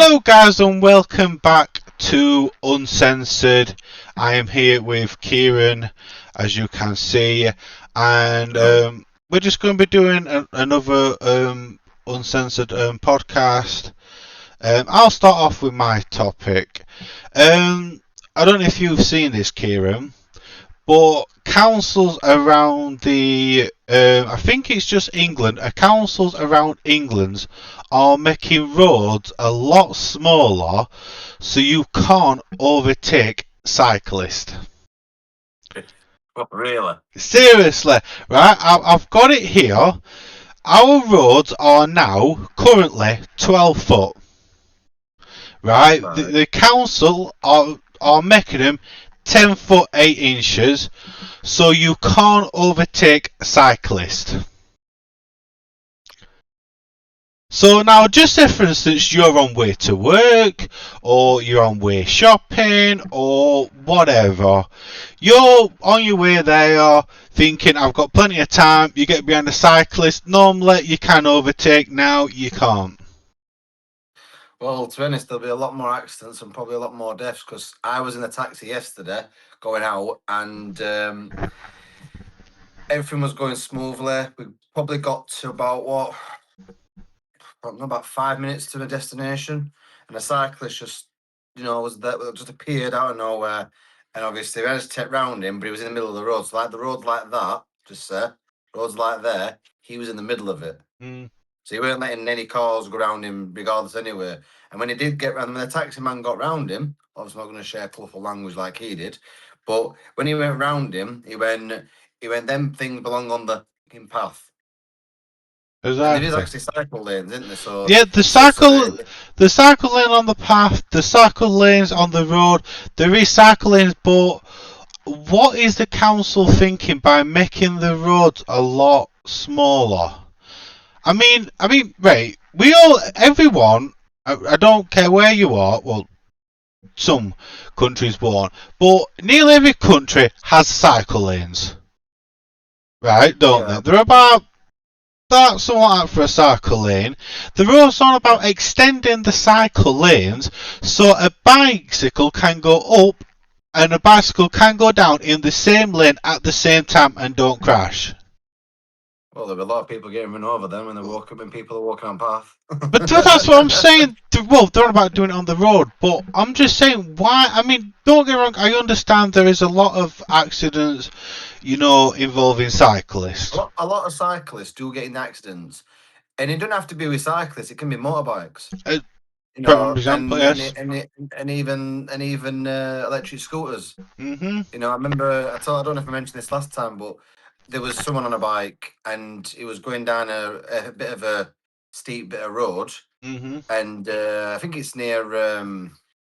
Hello guys and welcome back to Uncensored. I am here with Kieron, as you can see, and we're just going to be doing another Uncensored podcast. I'll start off with my topic. I don't know if you've seen this, Kieron, but councils around I think it's just England, councils around England are making roads a lot smaller so you can't overtake cyclists. Really? Seriously, right? I've got it here. Our roads are now currently 12 foot. Right? The council are making them 10 foot 8 inches so you can't overtake a cyclist. So now, just say for instance you're on way to work, or you're on way shopping, or whatever. You're on your way there thinking, I've got plenty of time, you get behind a cyclist. Normally you can overtake, now you can't. Well, to be honest, there'll be a lot more accidents and probably a lot more deaths, because I was in a taxi yesterday going out and everything was going smoothly. We probably got to about 5 minutes to the destination, and a cyclist just appeared out of nowhere, and obviously we had to take round him, but he was in the middle of the road. So like the roads like that, roads like there, he was in the middle of it. So he weren't letting any cars go round him regardless anyway. And when he did get round, when the taxi man got round him, obviously I'm not going to share colourful language like he did, but when he went round him, he went, them things belong on the path. Exactly. And there is actually cycle lanes, isn't there? So yeah, the cycle lane on the path, the cycle lanes on the road. There is cycle lanes, but what is the council thinking by making the roads a lot smaller? I mean, right? Everyone. I don't care where you are. Well, some countries won't, but nearly every country has cycle lanes, right? Don't they? They're about that somewhat out for a cycle lane. They're also on about extending the cycle lanes so a bicycle can go up and a bicycle can go down in the same lane at the same time and don't crash. Well, there'll be a lot of people getting run over then when people are walking on path. But that's what I'm saying. Well, they're on about doing it on the road, but I'm just saying why. I mean, don't get me wrong. I understand there is a lot of accidents, involving cyclists. A lot of cyclists do get in accidents, and it don't have to be with cyclists. It can be motorbikes. For example, yes. And even electric scooters. Mm-hmm. I remember. I don't know if I mentioned this last time, but there was someone on a bike and he was going down a bit of a steep bit of road, and I think it's near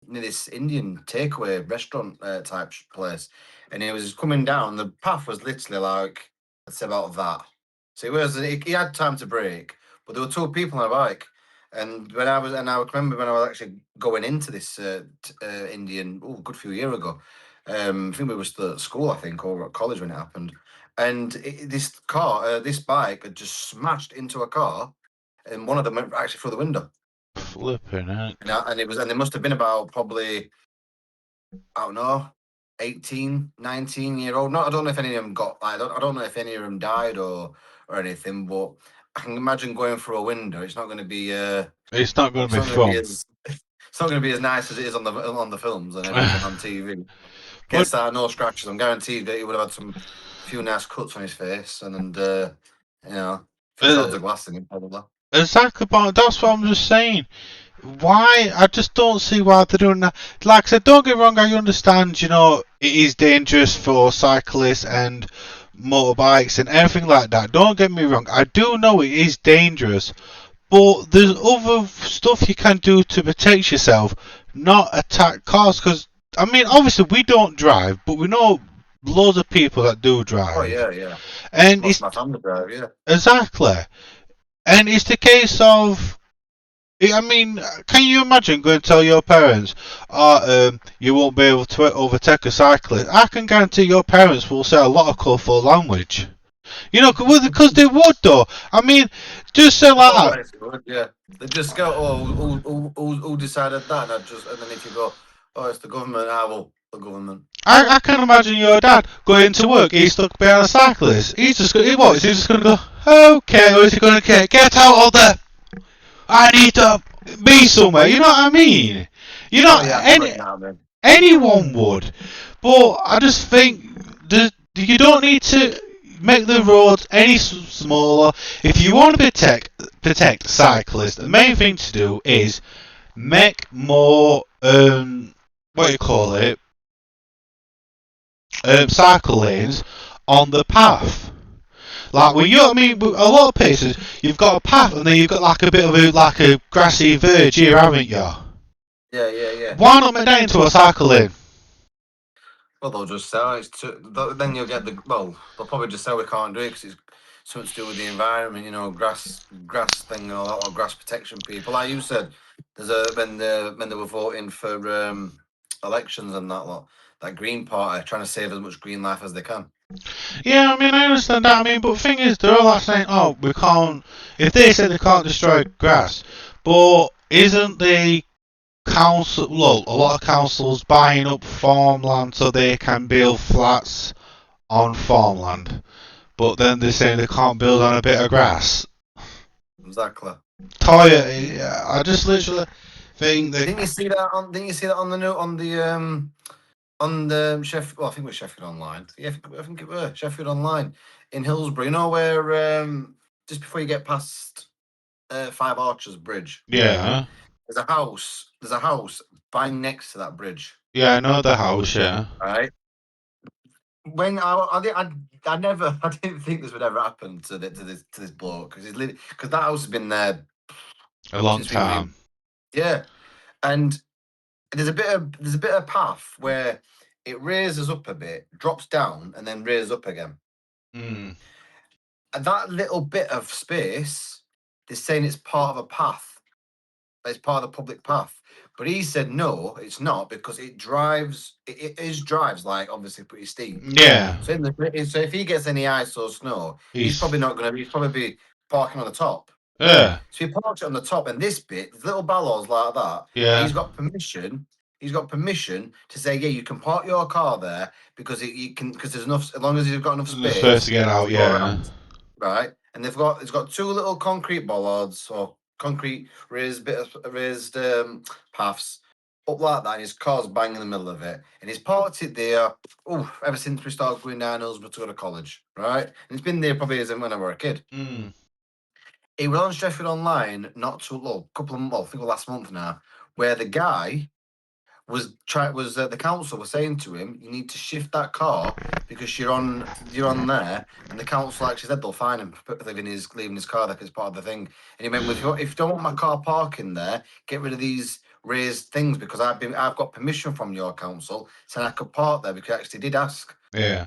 this Indian takeaway restaurant type place, and he was coming down. The path was literally like, I'd say about that. So he had time to brake, but there were two people on a bike. And I remember when I was actually going into this Indian, good few years ago. I think we were still at school, I think, or at college when it happened. And this bike had just smashed into a car, and one of them went actually through the window. Flipping it. And they must have been about probably, I don't know, 18, 19-year-old. I don't know if any of them I don't know if any of them died or anything, but I can imagine going through a window. It's not going to be. It's not going to be fun. It's not going to be as nice as it is on the films and everything on TV. Guess that no scratches. I'm guaranteed that he would have had few nice cuts on his face and few shards of glass in him probably. Exactly, but that's what I'm just saying. Why? I just don't see why they're doing that. Like I said, don't get me wrong. I understand. It is dangerous for cyclists and motorbikes and everything like that. Don't get me wrong. I do know it is dangerous, but there's other stuff you can do to protect yourself, not attack cars. Because obviously we don't drive, but we know loads of people that do drive. Oh yeah. And it's my family drive, yeah. Exactly. And it's the case of, can you imagine going to tell your parents, you won't be able to overtake a cyclist? I can guarantee your parents will say a lot of colourful language. You know, because they would though. I mean, just say like that. Always would, yeah. They just go, oh, who decided that? And then if you go, oh, it's the government. Ah, well, the government. I can imagine your dad going to work. He's stuck behind a cyclist. He's just going. What? Is he just going to go? Okay, or is he going to get out of there? I need to be somewhere. You know what I mean? You know, Oh, yeah, anyone would. But I just think you don't need to make the roads any smaller. If you want to protect cyclists, the main thing to do is make more what do you call it, cycle lanes on the path. Like when I mean, a lot of places you've got a path and then you've got like a bit of a grassy verge here, haven't you? Yeah. Why not make that into a cycle lane? Well, they'll just sell it. Then you'll get they'll probably just say we can't do it because it's something to do with the environment, you know, grass thing and all that, or grass protection people. Like you said, when they were voting for elections and that lot, that Green Party trying to save as much green life as they can. Yeah, I mean, I understand that. I mean, but the thing is, they're all like saying, oh, we can't. If they say they can't destroy grass, but isn't the council, look, a lot of councils buying up farmland so they can build flats on farmland, but then they're saying they can't build on a bit of grass. Exactly. Toya, I just literally think that. Didn't you see that on the note on the Sheffield? Well, I think it was Sheffield Online. Yeah, I think it was Sheffield Online in Hillsborough. You know where just before you get past Five Arches Bridge. Yeah. There's a house. There's a house bang next to that bridge. Yeah, I know the house. Yeah. Right. When I never I didn't think this would ever happen to this bloke because that house has been there A long time. Yeah, and there's a bit of path where it raises up a bit, drops down, and then raises up again. Mm. And that little bit of space, they're saying it's part of a path. It's part of the public path. But he said no, it's not because it drives. It is drives like obviously pretty steep. Yeah. So if he gets any ice or snow, he's probably not going to. He's probably be parking on the top. Yeah. So he parks it on the top, and this bit, there's little ballows like that. Yeah. He's got permission. He's got permission to say, yeah, you can park your car there because you can because there's enough. As long as you've got enough space. Space to get out. Yeah. Right, and it's got two little concrete bollards or concrete raised paths up like that, and his car's bang in the middle of it, and he's parked it there. Oh, ever since we started going down Hillsborough to go to college, right? And it's been there probably as when I was a kid. Mm. It was on Sheffield Online not too long, couple of months, I think last month now, where the guy the council was saying to him, you need to shift that car because you're on there, and the council actually said they'll fine him for leaving his car there because it's part of the thing. And he went, well, if you don't want my car parking there, get rid of these raised things because I've got permission from your council saying I could park there because I actually did ask. Yeah.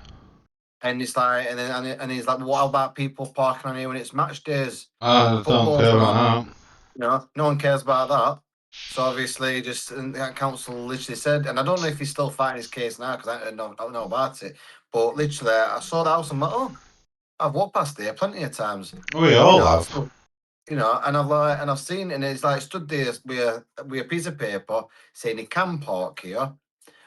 And it's like, and he's like, what about people parking on here when it's match days? Don't care about that. You know, no one cares about that. So obviously, that council literally said, and I don't know if he's still fighting his case now because I don't know about it. But literally, I saw the house. I'm like, oh, I've walked past there plenty of times. We all have. So, you know, and I've seen, and it's like stood there with a piece of paper saying he can park here,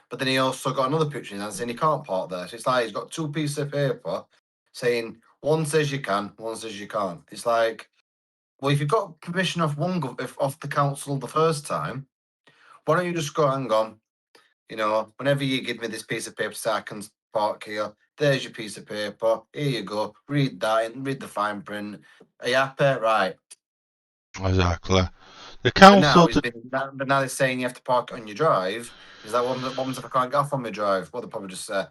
but then he also got another picture in hand saying he can't park there. So it's like he's got two pieces of paper saying one says you can, one says you can't. It's like, well, if you've got permission off off the council the first time, why don't you just go, hang on, you know, whenever you give me this piece of paper so I can park here, there's your piece of paper, here you go, read that and read the fine print. Are you happy? Right. Exactly. The council... But now they're saying you have to park it on your drive. Is that what happens if I can't get off on my drive? Well, they'll probably just say,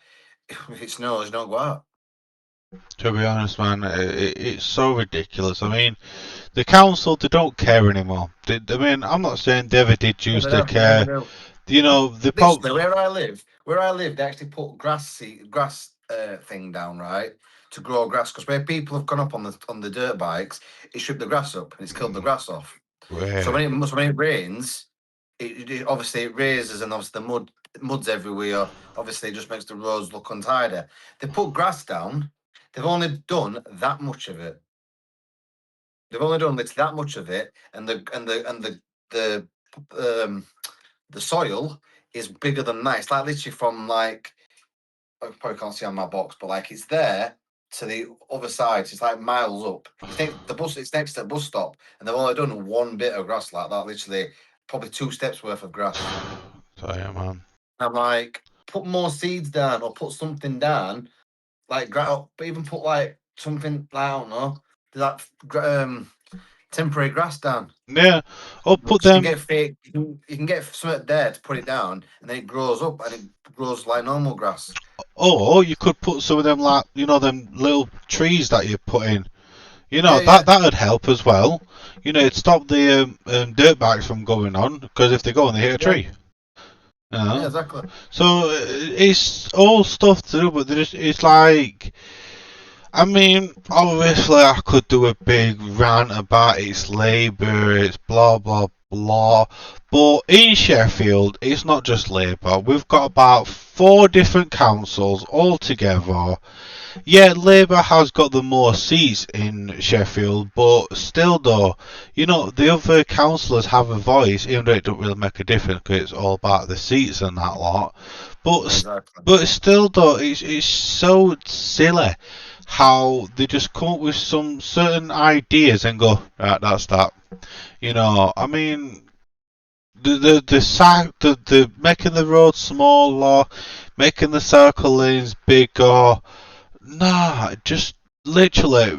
if it snows, don't go out. To be honest, man, it's so ridiculous. I mean, the council, they don't care anymore. I mean, I'm not saying they ever did used to care. You know, where I live, they actually put grass thing down, right, to grow grass. Because where people have gone up on the dirt bikes, it stripped the grass up and it's killed the grass off. Yeah. So when it rains, it obviously it raises and obviously the mud's everywhere. Obviously, it just makes the roads look untidy. They put grass down. they've only done that much of it. They've only done literally that much of it, and the the soil is bigger than that. It's like literally from like, I probably can't see on my box, but like it's there to the other side. It's like miles up. It's next the bus. It's next to the bus stop, and they've only done one bit of grass like that. Literally, probably 2 steps worth of grass. So yeah, man. I'm like, put more seeds down or put something down, like but even put like something, I don't know, that temporary grass down. Yeah. Or put You can them. get fake. You can get something there to put it down, and then it grows up and it grows like normal grass. Or you could put some of them, like, them little trees that you put in. Yeah, yeah, that would help as well. It'd stop the dirt bikes from going on, because if they go on, they hit a tree. yeah, exactly. So it's all stuff to do, but it's like, I mean, obviously I could do a big rant about its Labour, it's blah blah blah, but in Sheffield it's not just Labour. We've got about 4 different councils all together. Yeah, Labour has got the more seats in Sheffield, but still though, the other councillors have a voice, even though it don't really make a difference because it's all about the seats and that lot. But Exactly. but still though, it's so silly how they just come up with some certain ideas and go, right, that's that. I mean, the making the roads smaller, making the circle lanes bigger. Nah, just literally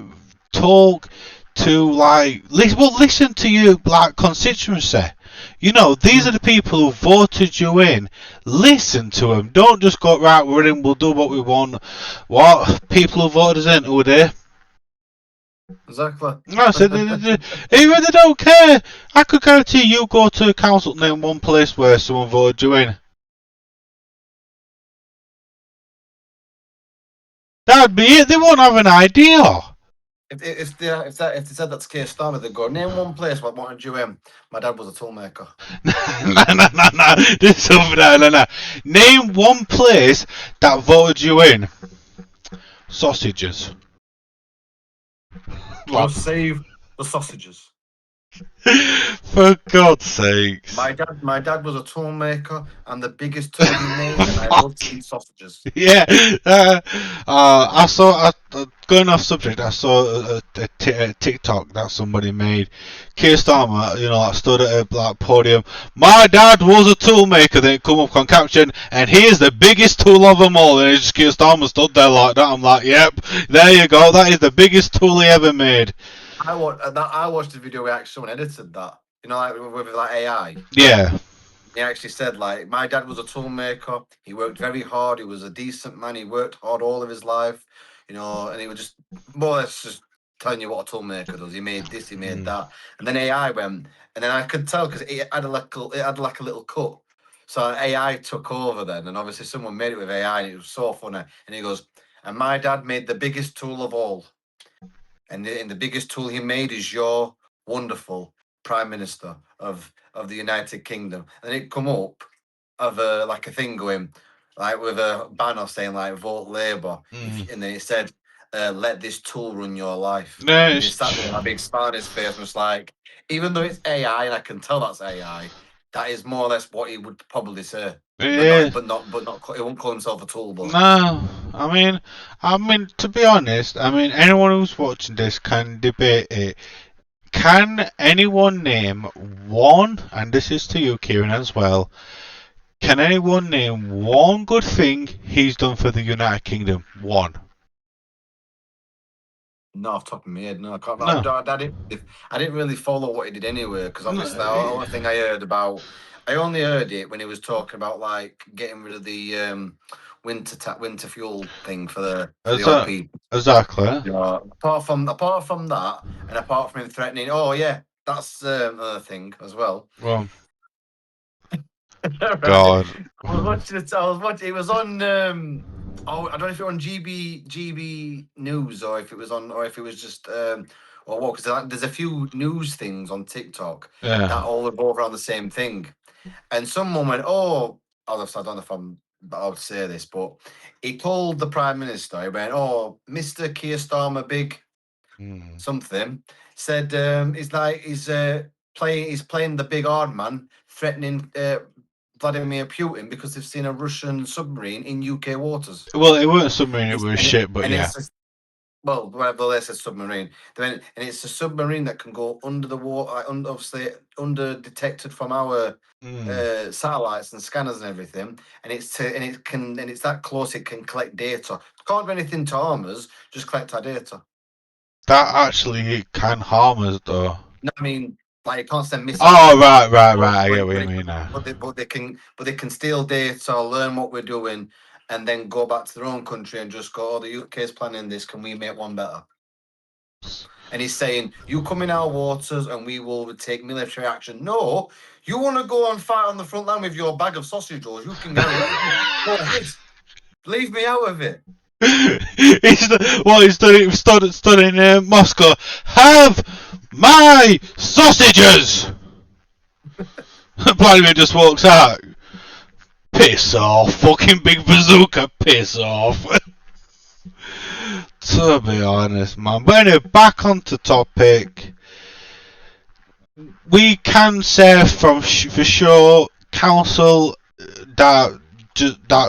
talk to, like, listen to your, like, constituency. These are the people who voted you in. Listen to them. Don't just go, right, we're in, we'll do what we want. What? People who voted us in, who are they? Exactly. I said, even they don't care. I could guarantee you go to a council, name one place where someone voted you in. That'd be it. They won't have an idea. If they said that to Keir Starmer, they'd go, name one place where I wanted you in. My dad was a toolmaker. No. There's something. No. Name one place that voted you in. Sausages. We'll save the sausages. For God's sakes. My dad was a toolmaker, and the biggest tool he made, and I love to eat sausages. Yeah. I saw, going off subject, I saw a TikTok that somebody made. Keir Starmer, like, stood at a podium. My dad was a toolmaker. Then it come up on caption, and he is the biggest tool of them all. And it's just Keir Starmer stood there like that. I'm like, yep, there you go. That is the biggest tool he ever made. I watched the video where actually someone edited that. Like with like AI. Yeah. He actually said, like, my dad was a toolmaker. He worked very hard. He was a decent man. He worked hard all of his life, and he was just more or less just telling you what a toolmaker does. He made this, he made that, and then AI went, and then I could tell because it had like a little cut. So AI took over then, and obviously someone made it with AI, and it was so funny. And he goes, and my dad made the biggest tool of all. And the biggest tool he made is your wonderful Prime Minister of the United Kingdom. And it come up of a thing going, like, with a banner saying, like, vote Labour. And then it said, let this tool run your life. No, and he sat there with a big smile on his face and was like, even though it's AI and I can tell that's AI, that is more or less what he would probably say. Yeah. But not he won't call himself a tool, but no, I mean, to be honest, anyone who's watching this can debate it. Can anyone name one, and this is to you, Kieron, as well, can anyone name one good thing he's done for the United Kingdom? One. not off the top of my head, no, I can't. No. I didn't really follow what he did anyway, because obviously the only thing I heard about, I only heard it when he was talking about, like, getting rid of the winter fuel thing for the old people. Exactly. Apart from that, and apart from him threatening, oh yeah, that's another thing as well. Well, Right. God. I was watching. It was on. I don't know if it was on GB News or if it was just or what. Because there's a few news things on TikTok that all revolve around the same thing. And someone went, "Oh, I don't know if I'm I would say this, but he told the Prime Minister, he went, "Oh, Mr. Keir Starmer, big something," said he's playing the big hard man, threatening Vladimir Putin because they've seen a Russian submarine in UK waters. Well, it weren't submarine, it was ship, but and yeah. it's well, whatever they said, submarine. And it's a submarine that can go under the water, obviously under detected from our satellites and scanners and everything. And it's that close it can collect data. Can't do anything to harm us, just collect our data. That actually can harm us, though. No, I mean, like you can't send missiles. Oh, right. I get what you mean now. But they can steal data, learn what we're doing, and then go back to their own country and just go, "Oh, the UK's planning this. Can we make one better?" And he's saying, "You come in our waters and we will take military action." No, you want to go and fight on the front line with your bag of sausage rolls? You can go ahead. Leave me out of it. He's stood in Moscow. Have my sausages. Vladimir just walks out. Piss off, fucking big bazooka. Piss off. To be honest, man. But anyway, back onto topic. We can say for sure, council that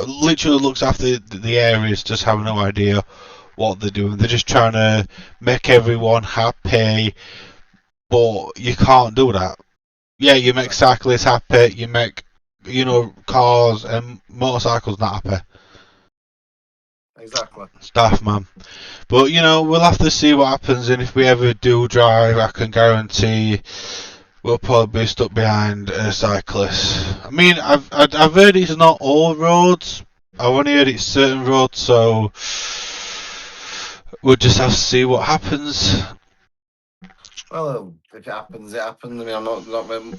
literally looks after the areas just have no idea what they're doing. They're just trying to make everyone happy, but you can't do that. Yeah, you make cyclists happy. You make cars and motorcycles not happy. Exactly. Stuff, man. But we'll have to see what happens, and if we ever do drive, I can guarantee we'll probably be stuck behind a cyclist. I mean, I've heard it's not all roads. I've only heard it's certain roads, so we'll just have to see what happens. Well, if it happens, it happens. I mean, I'm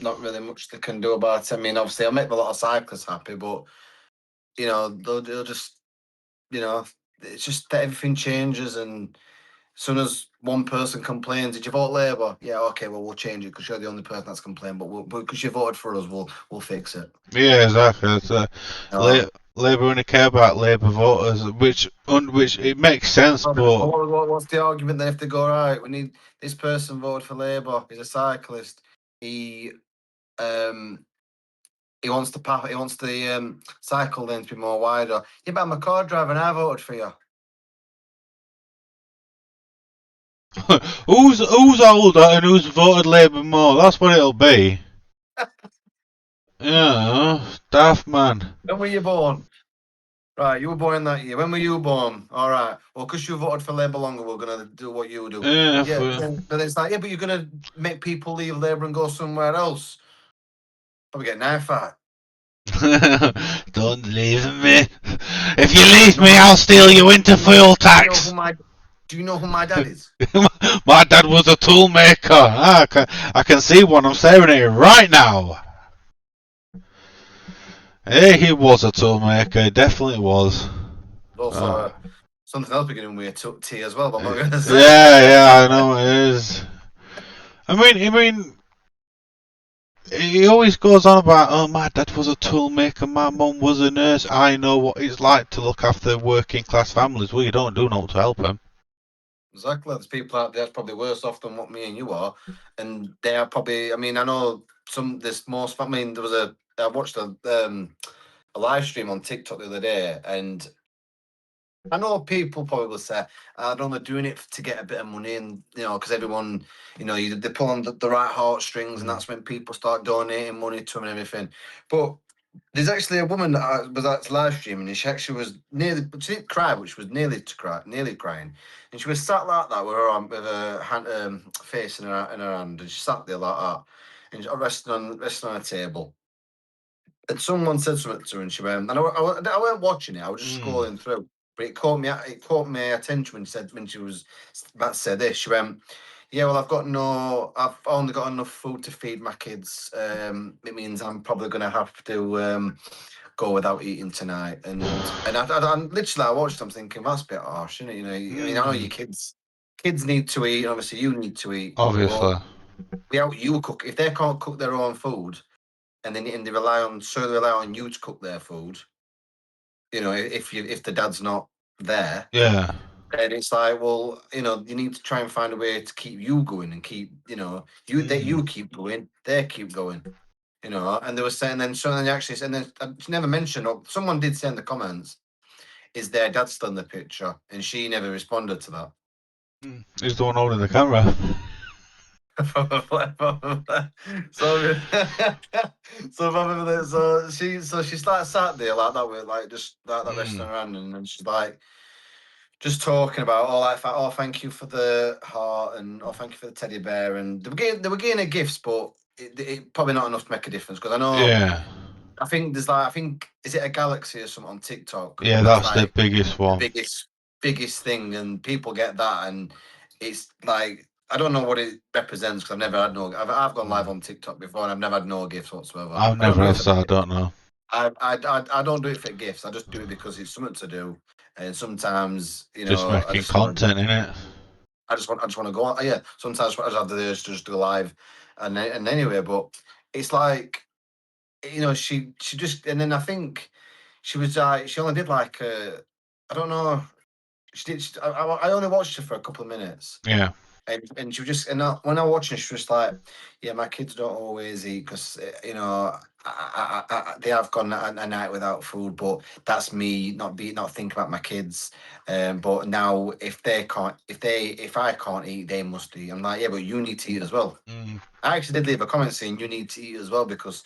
not really much they can do about it. I mean, obviously, I'll make a lot of cyclists happy, but they'll just, it's just that everything changes, and as soon as one person complains, "Did you vote Labour?" "Yeah, okay, well, we'll change it because you're the only person that's complained, but because you voted for us, we'll fix it." Yeah, exactly. It's, Labour only care about Labour voters, which it makes sense, but what's the argument then if they go, "Right, we need this person voted for Labour, he's a cyclist, he wants the cycle lane to be more wider." "Yeah, but I'm a car driver and I voted for you." who's older and who's voted Labour more? That's what it'll be. Yeah, daft man. When were you born? "Right, you were born in that year. When were you born?" "All right. Well, because you voted for Labour longer, we're gonna do what you do." Yeah, But it's like, yeah, but you're gonna make people leave Labour and go somewhere else. Probably get knife fight. Don't leave me. If you leave me, I'll steal your winter fuel tax. Do you know who my dad is? My dad was a toolmaker. I can see one. I'm staring at it right now. Hey, he was a toolmaker. He definitely was. Also, something else beginning with a T as well, but I'm not going to say. Yeah, I know it is. I mean, he always goes on about, "Oh, my dad was a toolmaker, my mum was a nurse. I know what it's like to look after working class families." Well, you don't do nothing to help them. Exactly. There's people out there that's probably worse off than what me and you are, and they are probably. I mean, I know there's most. I mean, I watched a live stream on TikTok the other day, and I know people probably will say, "I don't know, they're doing it to get a bit of money," and because everyone, they pull on the right heartstrings, and that's when people start donating money to them and everything. But there's actually a woman that was at live streaming, and she actually was she didn't cry, but she was nearly crying, and she was sat like that with her hand, face in her hand, and she sat there like that, and resting on a table. And someone said something to her, and she went, and I weren't watching it, I was just scrolling through, but it caught my attention when she was about to say this. She went, "Yeah, well, I've only got enough food to feed my kids. It means I'm probably going to have to go without eating tonight." And I literally, I watched them thinking, that's a bit harsh, isn't it? I mean, I know your kids need to eat, obviously you need to eat. Obviously. You cook, if they can't cook their own food, and they rely on you to cook their food. You know, if the dad's not there, Yeah. and it's like, well, you know, you need to try and find a way to keep you going and keep, you know, you keep going, they keep going, you know. And they were saying then, so then actually, and then she never mentioned, or someone did say in the comments, is their dad still in the picture? And she never responded to that. He's the one holding the camera. so, so she starts sat there like that with like just like that resting around, and then she's like just talking about oh thank you for the heart, and oh thank you for the teddy bear, and they were getting her gifts, but it probably not enough to make a difference, because I know Yeah. I think there's like, I think, is it a Galaxy or something on TikTok? Yeah, That's that's the like biggest the one. biggest thing, and people get that, and it's like I don't know what it represents, because I've never had no. I've gone live on TikTok before, and I've never had no gifts whatsoever. I've I don't never do it had, for so the I gifts. don't know. I don't do it for gifts. I just do it because it's something to do, and sometimes Just I making just want to. content in it. I just want to go on. Yeah, sometimes I just have the urge to just go live, and anyway, but it's like, she just, and then I think she was like, she only did like I don't know, she did. I only watched her for a couple of minutes, Yeah. and she was just, and when I was watching, she was like, yeah, my kids don't always eat because they have gone a night without food, but that's me not thinking about my kids. But now if I can't eat, they must eat. I'm like, yeah, but you need to eat as well. I actually did leave a comment saying you need to eat as well, because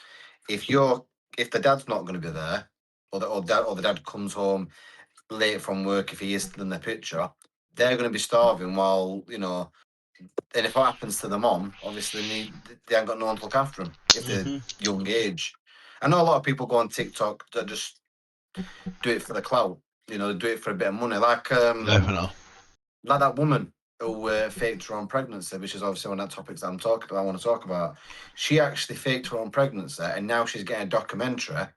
if you're if the dad's not going to be there, or the dad comes home late from work, if he is still in the picture, they're going to be starving while, and if what happens to the mom, obviously they ain't got no one to look after them if they're young age. I know a lot of people go on TikTok that just do it for the clout, do it for a bit of money, Definitely. like that woman who faked her own pregnancy, which is obviously one of the topics I want to talk about. She actually faked her own pregnancy, and now she's getting a documentary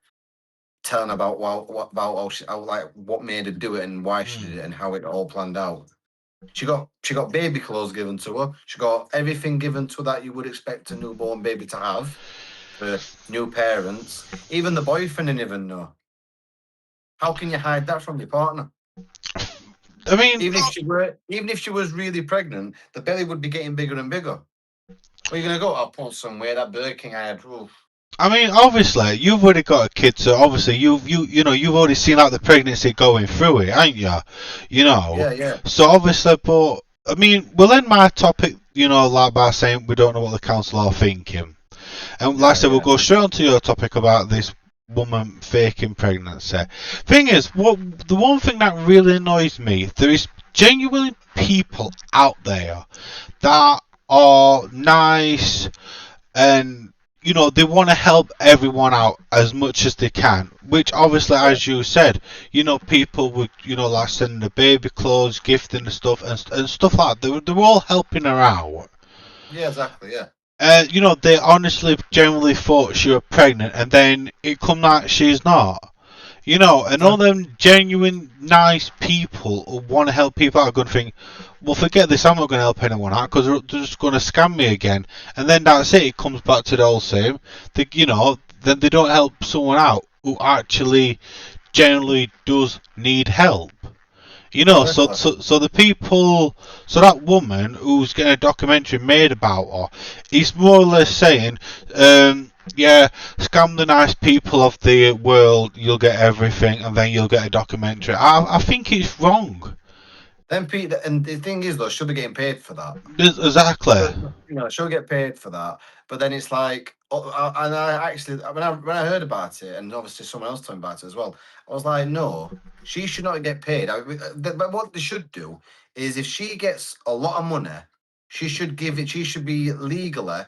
telling about what made her do it, and why she did it, and how it all planned out. She got baby clothes given to her. She got everything given to her that you would expect a newborn baby to have for new parents. Even the boyfriend didn't even know. How can you hide that from your partner? I mean, Even if she was really pregnant, the belly would be getting bigger and bigger. Where are you gonna go? I'll pull somewhere. That Burger King I had. Oof. I mean, obviously, you've already got a kid, so obviously you've already seen like the pregnancy going through it, ain't you? Yeah. So obviously, but I mean, we'll end my topic, like by saying we don't know what the council are thinking, and like I said, we'll go straight on to your topic about this woman faking pregnancy. Thing is, the one thing that really annoys me, there is genuine people out there that are nice and they want to help everyone out as much as they can, which obviously, as you said, people would like sending the baby clothes, gifting the stuff, and stuff like that. They're all helping her out. Yeah, exactly. Yeah. They honestly generally thought she was pregnant, and then it come out she's not. And all them genuine nice people who want to help people out are going to think, well, forget this, I'm not going to help anyone out because they're just going to scam me again. And then that's it, it comes back to the old same. Then they don't help someone out who actually generally does need help. So the people, so that woman who's getting a documentary made about her, is more or less saying, yeah, scam the nice people of the world, you'll get everything, and then you'll get a documentary. I think it's wrong. Then Pete, and the thing is though, she'll be getting paid for that. Exactly. She'll get paid for that. But then it's like, and I actually, when I heard about it, and obviously someone else told me about it as well, I was like, no, she should not get paid. But what they should do is, if she gets a lot of money, she should give it. She should be legally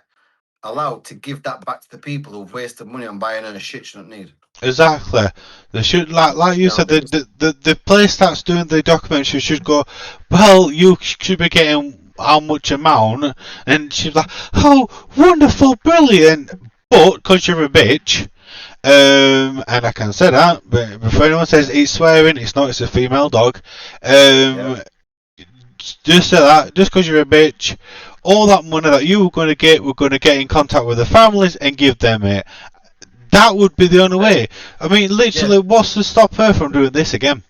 allowed to give that back to the people who've wasted money on buying her shit she don't need. Exactly. They should, like you said, the place that's doing the documentary should go, well, you should be getting how much amount, and she's like, oh, wonderful, brilliant, but because you're a bitch, and I can say that, but before anyone says it's swearing, it's not, it's a female dog, just say that, just because you're a bitch, all that money that you were going to get in contact with the families and give them it. That would be the only way. I mean, literally, what's to stop her from doing this again?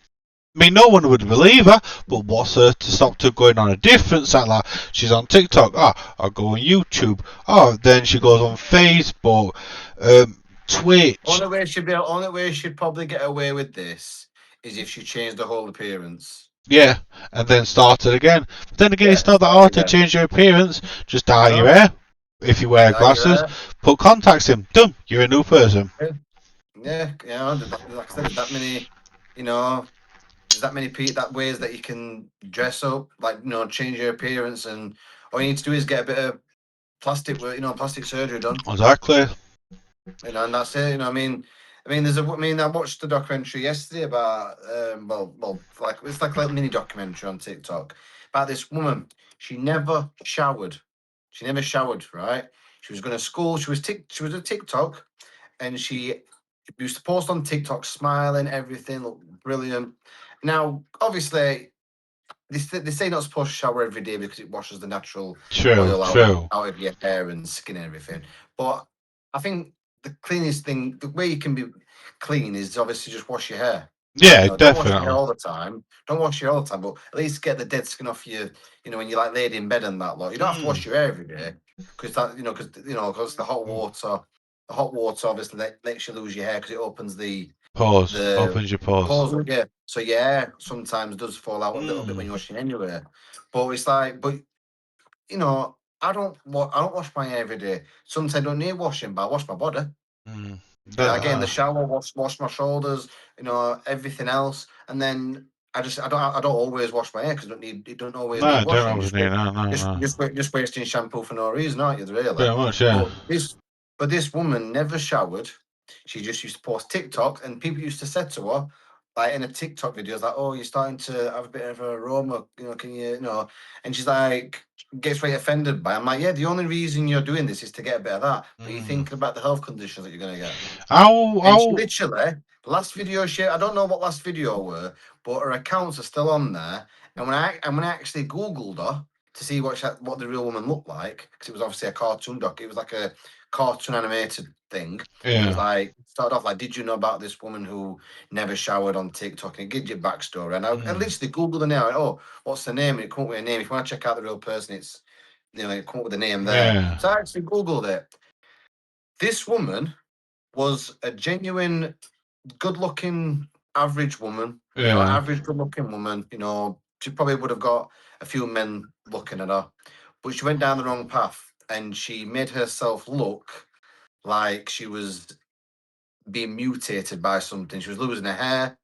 I mean, no one would believe her, but what's her to stop her going on a different site? Like, she's on TikTok, I'll go on YouTube, then she goes on Facebook, Twitch. Only way she'd probably get away with this is if she changed the whole appearance. Yeah, and then started again. But then again, it's not that hard to change your appearance. Just dye your hair. If you wear glasses, put contacts in. Done. You're a new person. Yeah, like I said, there's that many, there's that many ways that you can dress up, like, change your appearance, and all you need to do is get a bit of plastic surgery done. Exactly. And that's it. I mean, I watched the documentary yesterday about, it's like a little mini documentary on TikTok about this woman. She never showered. Right? She was going to school. She was a TikTok, and she used to post on TikTok, smiling, everything looked brilliant. Now, obviously, they say not supposed to shower every day because it washes the natural oil out of your hair and skin and everything. But I think the cleanest thing, the way you can be clean, is obviously just wash your hair. Yeah, definitely. Don't wash your hair all the time. But at least get the dead skin off you. When you're like laid in bed and that lot. You don't have to wash your hair every day because the hot water obviously makes you lose your hair because it opens the pores. Opens your pores. Yeah. So your hair sometimes does fall out a little bit when you're washing anyway. But it's like, I don't wash my hair every day. Sometimes I don't need washing, but I wash my body. I get in the shower, wash my shoulders, everything else, and then I don't always wash my hair because it don't always need washing. Just wasting shampoo for no reason, aren't you? Really? Pretty much, yeah. But this woman never showered. She just used to post TikTok, and people used to say to her, like in a TikTok video, like, "Oh, you're starting to have a bit of an aroma, can you, And she's like, gets very offended by it. I'm like, yeah, the only reason you're doing this is to get a bit of that, but you're thinking about the health conditions that you're going to get. And she literally, last video I don't know what last video were, but her accounts are still on there. And when I actually Googled her to see what the real woman looked like, because it was obviously a cartoon doc, it was like a cartoon animated thing. Yeah. It was like, started off like, did you know about this woman who never showered on TikTok? And it gives you a backstory. And I literally Googled her now. Oh, what's the name? And it come up with a name. If you want to check out the real person, it's, it come up with the name there. Yeah. So I actually Googled it. This woman was a genuine, good-looking, average woman. Average, good-looking woman. She probably would have got a few men looking at her, but she went down the wrong path, and she made herself look like she was being mutated by something. She was losing her hair.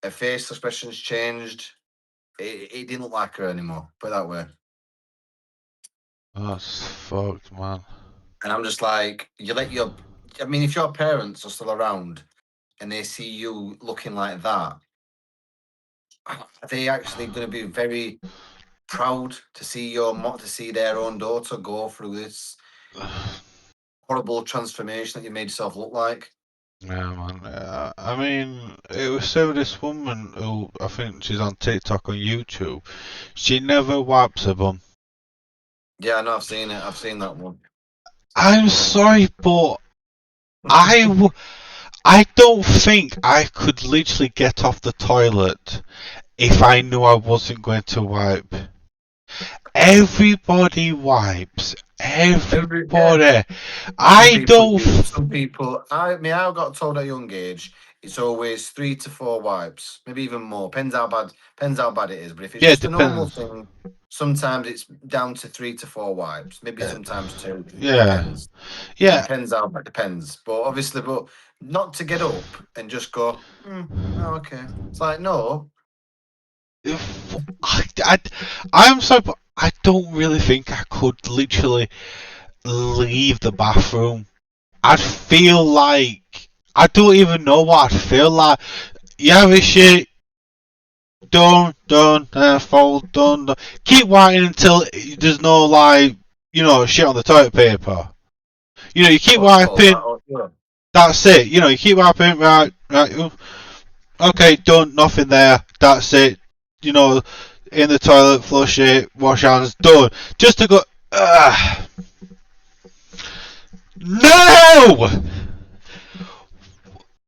Her face expressions changed. It didn't look like her anymore. Put it that way. That's fucked, man. And I'm just like, if your parents are still around and they see you looking like that, are they actually going to be very proud to see their own daughter go through this horrible transformation that you made yourself look like? Yeah, man. I mean, it was so this woman who, I think she's on TikTok or YouTube, she never wipes her bum. Yeah, I know, I've seen it. I've seen that one. I'm sorry, but I don't think I could literally get off the toilet if I knew I wasn't going to wipe. Everybody wipes. Everybody. Some people. I got told at a young age it's always 3 to 4 wipes, maybe even more. Depends how bad it is. But if it's just a normal thing, sometimes it's down to 3 to 4 wipes. Maybe sometimes 2. Yeah. Depends. Yeah. Depends how bad. Depends. But obviously, not to get up and just go. Oh, okay. It's like no. I'm sorry, but I don't really think I could literally leave the bathroom. I'd feel like I don't even know what I'd feel like. You have a shit, done, fold, done. Keep wiping until there's no shit on the toilet paper. You keep wiping. That's it. You keep wiping. Right. Okay, done. Nothing there. That's it. In the toilet, flush it, wash hands, done. Just to go. No!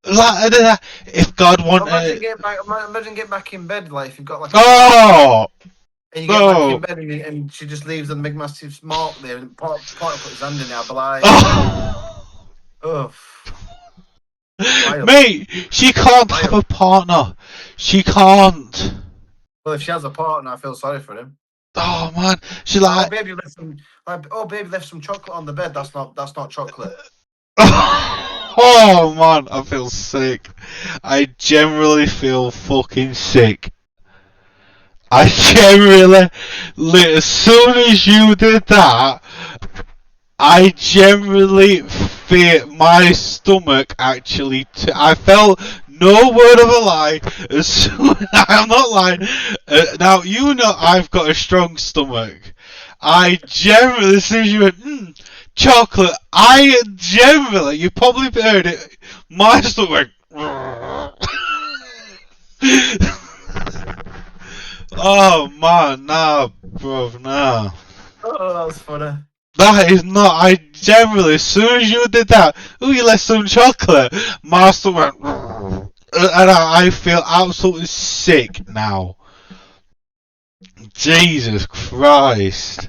Like, if God Imagine wanted. getting back in bed, like if you've got like a Oh! and you get back in No! bed and she just leaves a big massive mark there and Potter put his hand in it, I'd be like, Oh! oh, wild, Mate, she can't have wild. a partner. She can't. Well, if she has a partner, I feel sorry for him. Oh man, she Oh, like. baby left some. Oh, baby left some chocolate on the bed. That's not chocolate. Oh man, I feel sick. I generally feel fucking sick. I generally, as soon as you did that, I generally feel my stomach actually. I felt no word of a lie. As soon I'm not lying. Now you know I've got a strong stomach. I generally, as soon as you went, chocolate. I generally, you probably heard it. My stomach. Oh man, nah, bro, nah. Oh, that was funny. That is not. I generally, as soon as you did that, you left some chocolate. My stomach went, and I feel absolutely sick now. Jesus Christ.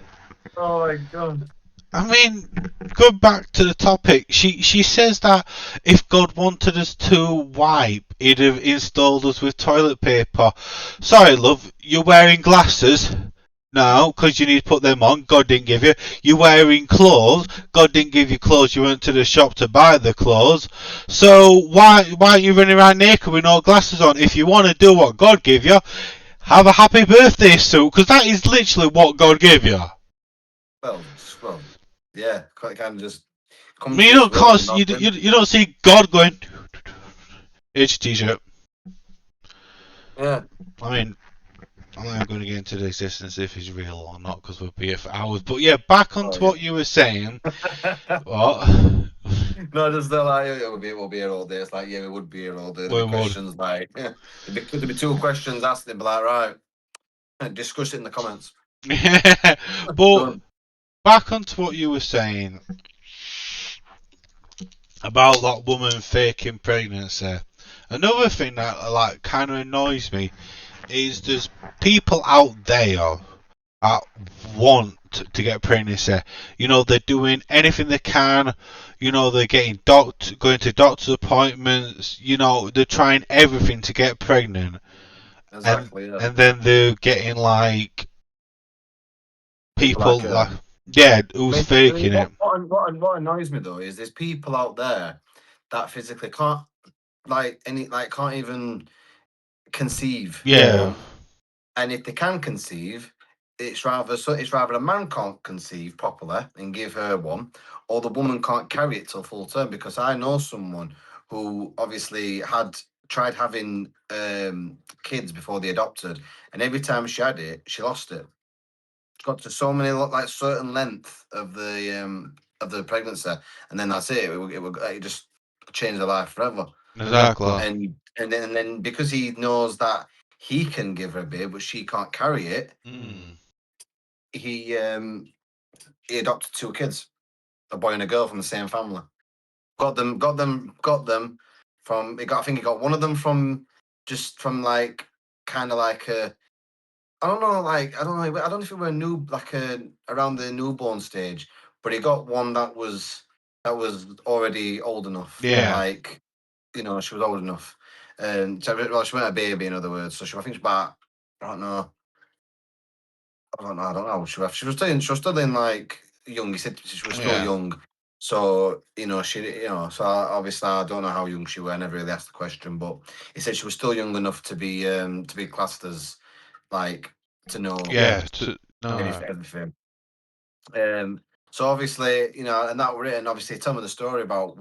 Oh my god. I mean, go back to the topic. She says that if God wanted us to wipe, he'd have installed us with toilet paper. Sorry, love, you're wearing glasses. No, because you need to put them on. God didn't give you. You're wearing clothes. God didn't give you clothes. You went to the shop to buy the clothes. So why aren't you running around naked with no glasses on? If you want to do what God gave you, have a happy birthday suit, because that is literally what God gave you. Well, yeah. Kind of just I come mean, to you this don't world with you, nothing. you don't see God going. Here's your t-shirt. Yeah. I mean, I'm not even going to get into the existence if it's real or not, because we'll be here for hours. But yeah, back Oh onto yeah. what you were saying. What? No, just like we'll be here all day. It's like yeah, we would be here all day. There'd be We would. questions like there'd be two questions asked. They'd be like right, discuss it in the comments. Yeah, but Done. back onto what you were saying about that woman faking pregnancy. Another thing that like kind of annoys me is there's people out there that want to get pregnancy. You know, they're doing anything they can. You know, they're getting going to doctor's appointments. You know, they're trying everything to get pregnant, and Exactly. Yeah. and then they're getting like People people like like yeah, who's I mean, faking it. what annoys me though is there's people out there that physically can't can't even conceive, Yeah, and if they can conceive, it's rather a man can't conceive properly and give her one, or the woman can't carry it till full term. Because I know someone who obviously had tried having kids before they adopted, and every time she had it, she lost it. Got to so many like certain length of the pregnancy, and then that's it. It just changed their life forever. exactly. And then because he knows that he can give her a baby, but she can't carry it, Mm. he he adopted two kids, a boy and a girl from the same family. Got them from. He got. I think he got one of them from just from like kind of like a I don't know, like I don't know if it were new, like around the newborn stage, but he got one that was already old enough. Yeah. Like she was old enough, and well, she wasn't a baby, in other words. So I think she's about I don't know, I don't know. She was still in like young. He said she was still Yeah. young. So so obviously I don't know how young she was. I never really asked the question, but he said she was still young enough to be classed as like to know Yeah. No. everything. Um, so obviously, and that were it. And obviously, tell me the story about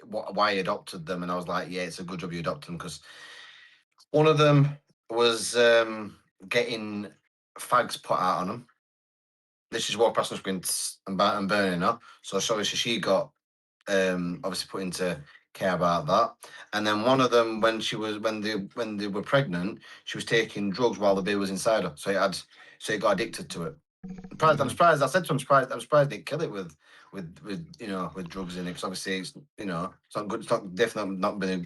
why he adopted them. And I was like, yeah, it's a good job you adopted them because one of them was getting fags put out on him. This is walk past the screen and burning her. So obviously she got obviously put into care about that. And then one of them, when they were pregnant, she was taking drugs while the baby was inside her. So he got addicted to it. I'm surprised. I said to him, I'm surprised they didn't kill it with with with drugs in it. Because obviously it's it's not good. It's not definitely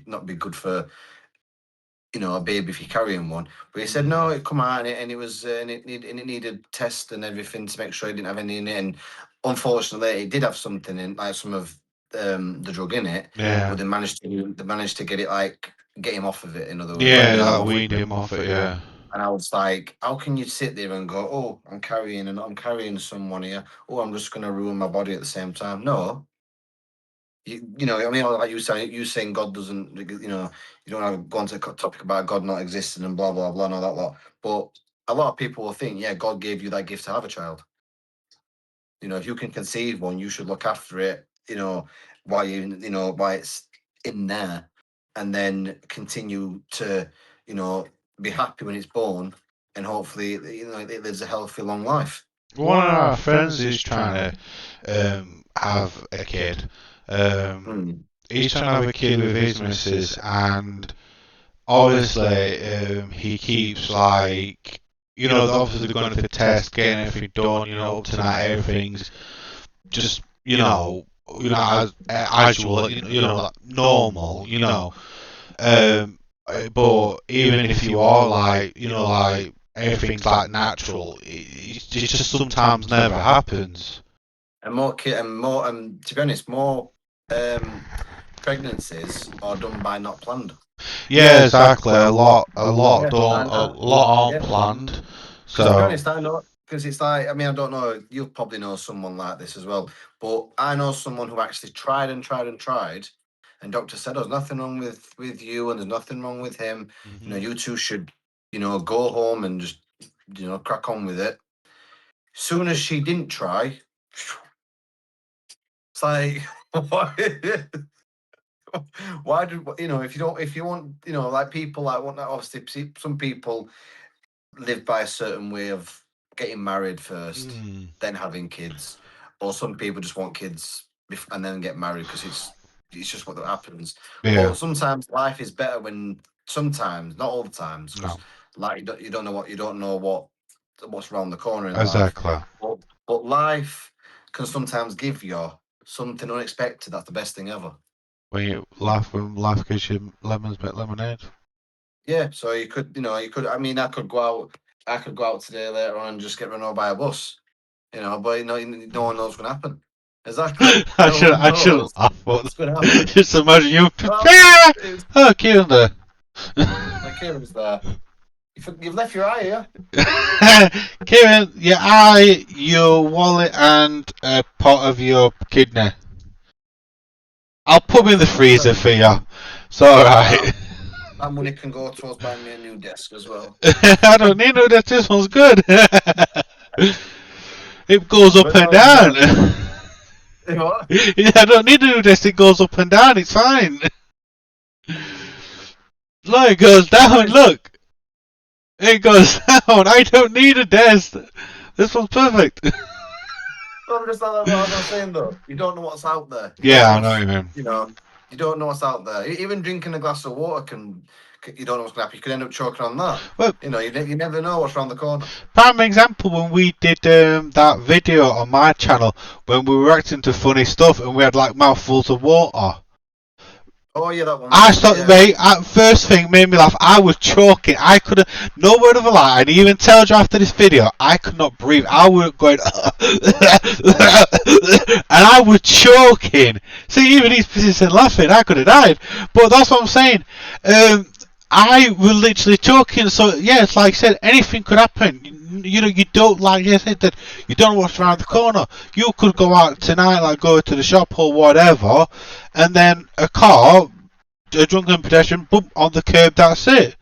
not be good for a baby if you're carrying one. But he said no, it come out and it was and it needed tests and everything to make sure it didn't have any in it. And unfortunately, it did have something in, like some of the drug in it. Yeah. But they managed to get it, like, get him off of it. In other words, Yeah, wean him like off weaned him off it, yeah. and I was like, how can you sit there and go, oh, I'm carrying someone here. Oh, I'm just going to ruin my body at the same time. No, I mean, like you saying God doesn't, you don't have to go on to a topic about God not existing and blah, blah, blah, and all that lot. But a lot of people will think, yeah, God gave you that gift to have a child. If you can conceive one, you should look after it, while it's in there, and then continue to, you know, be happy when it's born, and hopefully, it lives a healthy, long life. One of our friends is trying to have a kid. Mm. He's trying to have a kid with his missus, and obviously he keeps like, obviously going for tests, getting everything done, up to night, everything's just, as usual, like normal, but even if you are like, like everything's like natural, it just sometimes never happens. And to be honest, more pregnancies are done by not planned. Yeah, exactly. A lot Yeah, don't, a lot aren't yeah. planned. Because to be So. honest, I know, because it's like, I mean, I don't know, you'll probably know someone like this as well, but I know someone who actually tried and tried and tried, and doctor said, "Oh, there's nothing wrong with you, and there's nothing wrong with him. You two should, go home and just, crack on with it." Soon as she didn't try, it's like, why? Why did if you want, like, people like want that, obviously some people live by a certain way of getting married first, then having kids, or some people just want kids and then get married because it's just what happens. Yeah. But sometimes life is better when sometimes, not all the times, because No. like you don't know what's around the corner in life. Exactly. But life can sometimes give you something unexpected. That's the best thing ever. When life gives you lemons, make lemonade. Yeah, so I mean, I could go out today later on and just get run over by a bus, but no one knows what's going to happen. Exactly, no one I should knows laugh, but what's going to happen. just imagine you. Well, it's Oh, Kieron there. like Kieron's there. You've left your eye here. Kieron, your eye, your wallet, and a pot of your kidney. I'll put them in the freezer for you. It's alright. That money can go towards buying me a new desk as well. I don't need no that. This one's good. It goes up But and no, down. you know what? Yeah, I don't need a new desk. It goes up and down. It's fine. Look, it goes down. Look. It goes down. I don't need a desk. This one's perfect. I'm just like what I was saying though. You don't know what's out there. Yeah, I know what you mean. You don't know what's out there. Even drinking a glass of water you don't know what's going to happen. You could end up choking on that. Well, you never know what's around the corner. prime example, when we did that video on my channel when we were reacting to funny stuff and we had like mouthfuls of water. Oh yeah, that one. I thought, mate, first thing made me laugh. I was choking. I couldn't, no word of a lie. And even tell you after this video, I could not breathe. I was going, and I was choking. See, even he's persistent laughing. I could have died. But that's what I'm saying. I was literally choking. So yeah, it's like I said, anything could happen. You don't, like I said, that you don't know what's around the corner. You could go out tonight, like go to the shop or whatever, and then a drunken pedestrian, bump on the curb. That's it.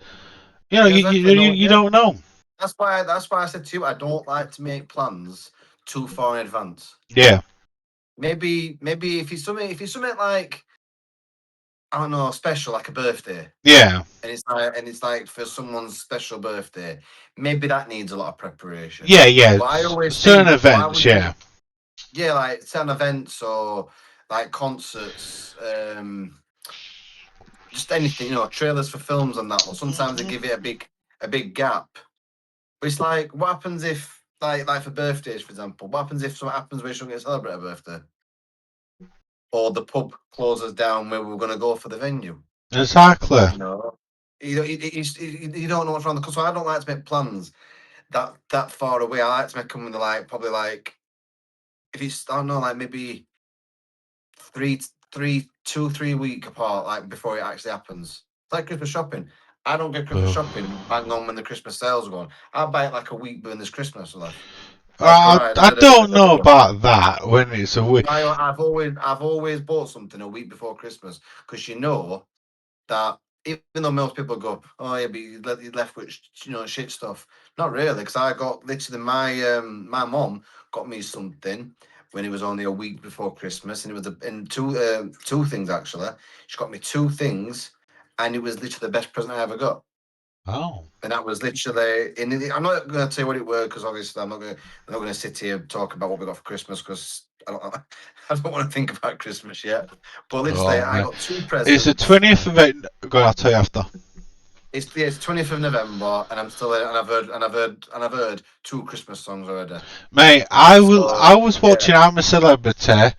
You don't know. That's why I said to you, I don't like to make plans too far in advance. Yeah. Maybe if it's something like, I don't know, special, like a birthday. Yeah. And it's like for someone's special birthday, maybe that needs a lot of preparation. Yeah. But I always certain think, events, yeah. Yeah, like certain events or like concerts, just anything, trailers for films and that. Or sometimes they give it a big gap. But it's like, what happens if, like for birthdays, for example, what happens if something happens where you don't get to celebrate a birthday? or the pub closes down where we're going to go for the venue. Exactly. You know, you don't know what's around the corner. So I don't like to make plans that far away. I like to make them like probably like if it's I don't know like maybe 2-3 week apart, like before it actually happens. It's like Christmas shopping. I don't get Christmas shopping bang on when the Christmas sales are going. I buy it like a week when there's Christmas left. Like, all right, I don't know about that when it's a week. I've always bought something a week before Christmas because you know that even though most people go, oh yeah, but you left with shit stuff. Not really, because I got literally my mom got me something when it was only a week before Christmas, and it was in two things actually. She got me two things, and it was literally the best present I ever got. Oh. And that was literally. I'm not going to tell you what it was because obviously I'm not going to sit here and talk about what we got for Christmas because I don't I don't want to think about Christmas yet. But literally, I got two presents. It's the 20th of it. Go on, I'll tell you after. It's 20th of November, and I'm still in, and I've heard two Christmas songs already. Mate, I was watching I'm a Celebrity,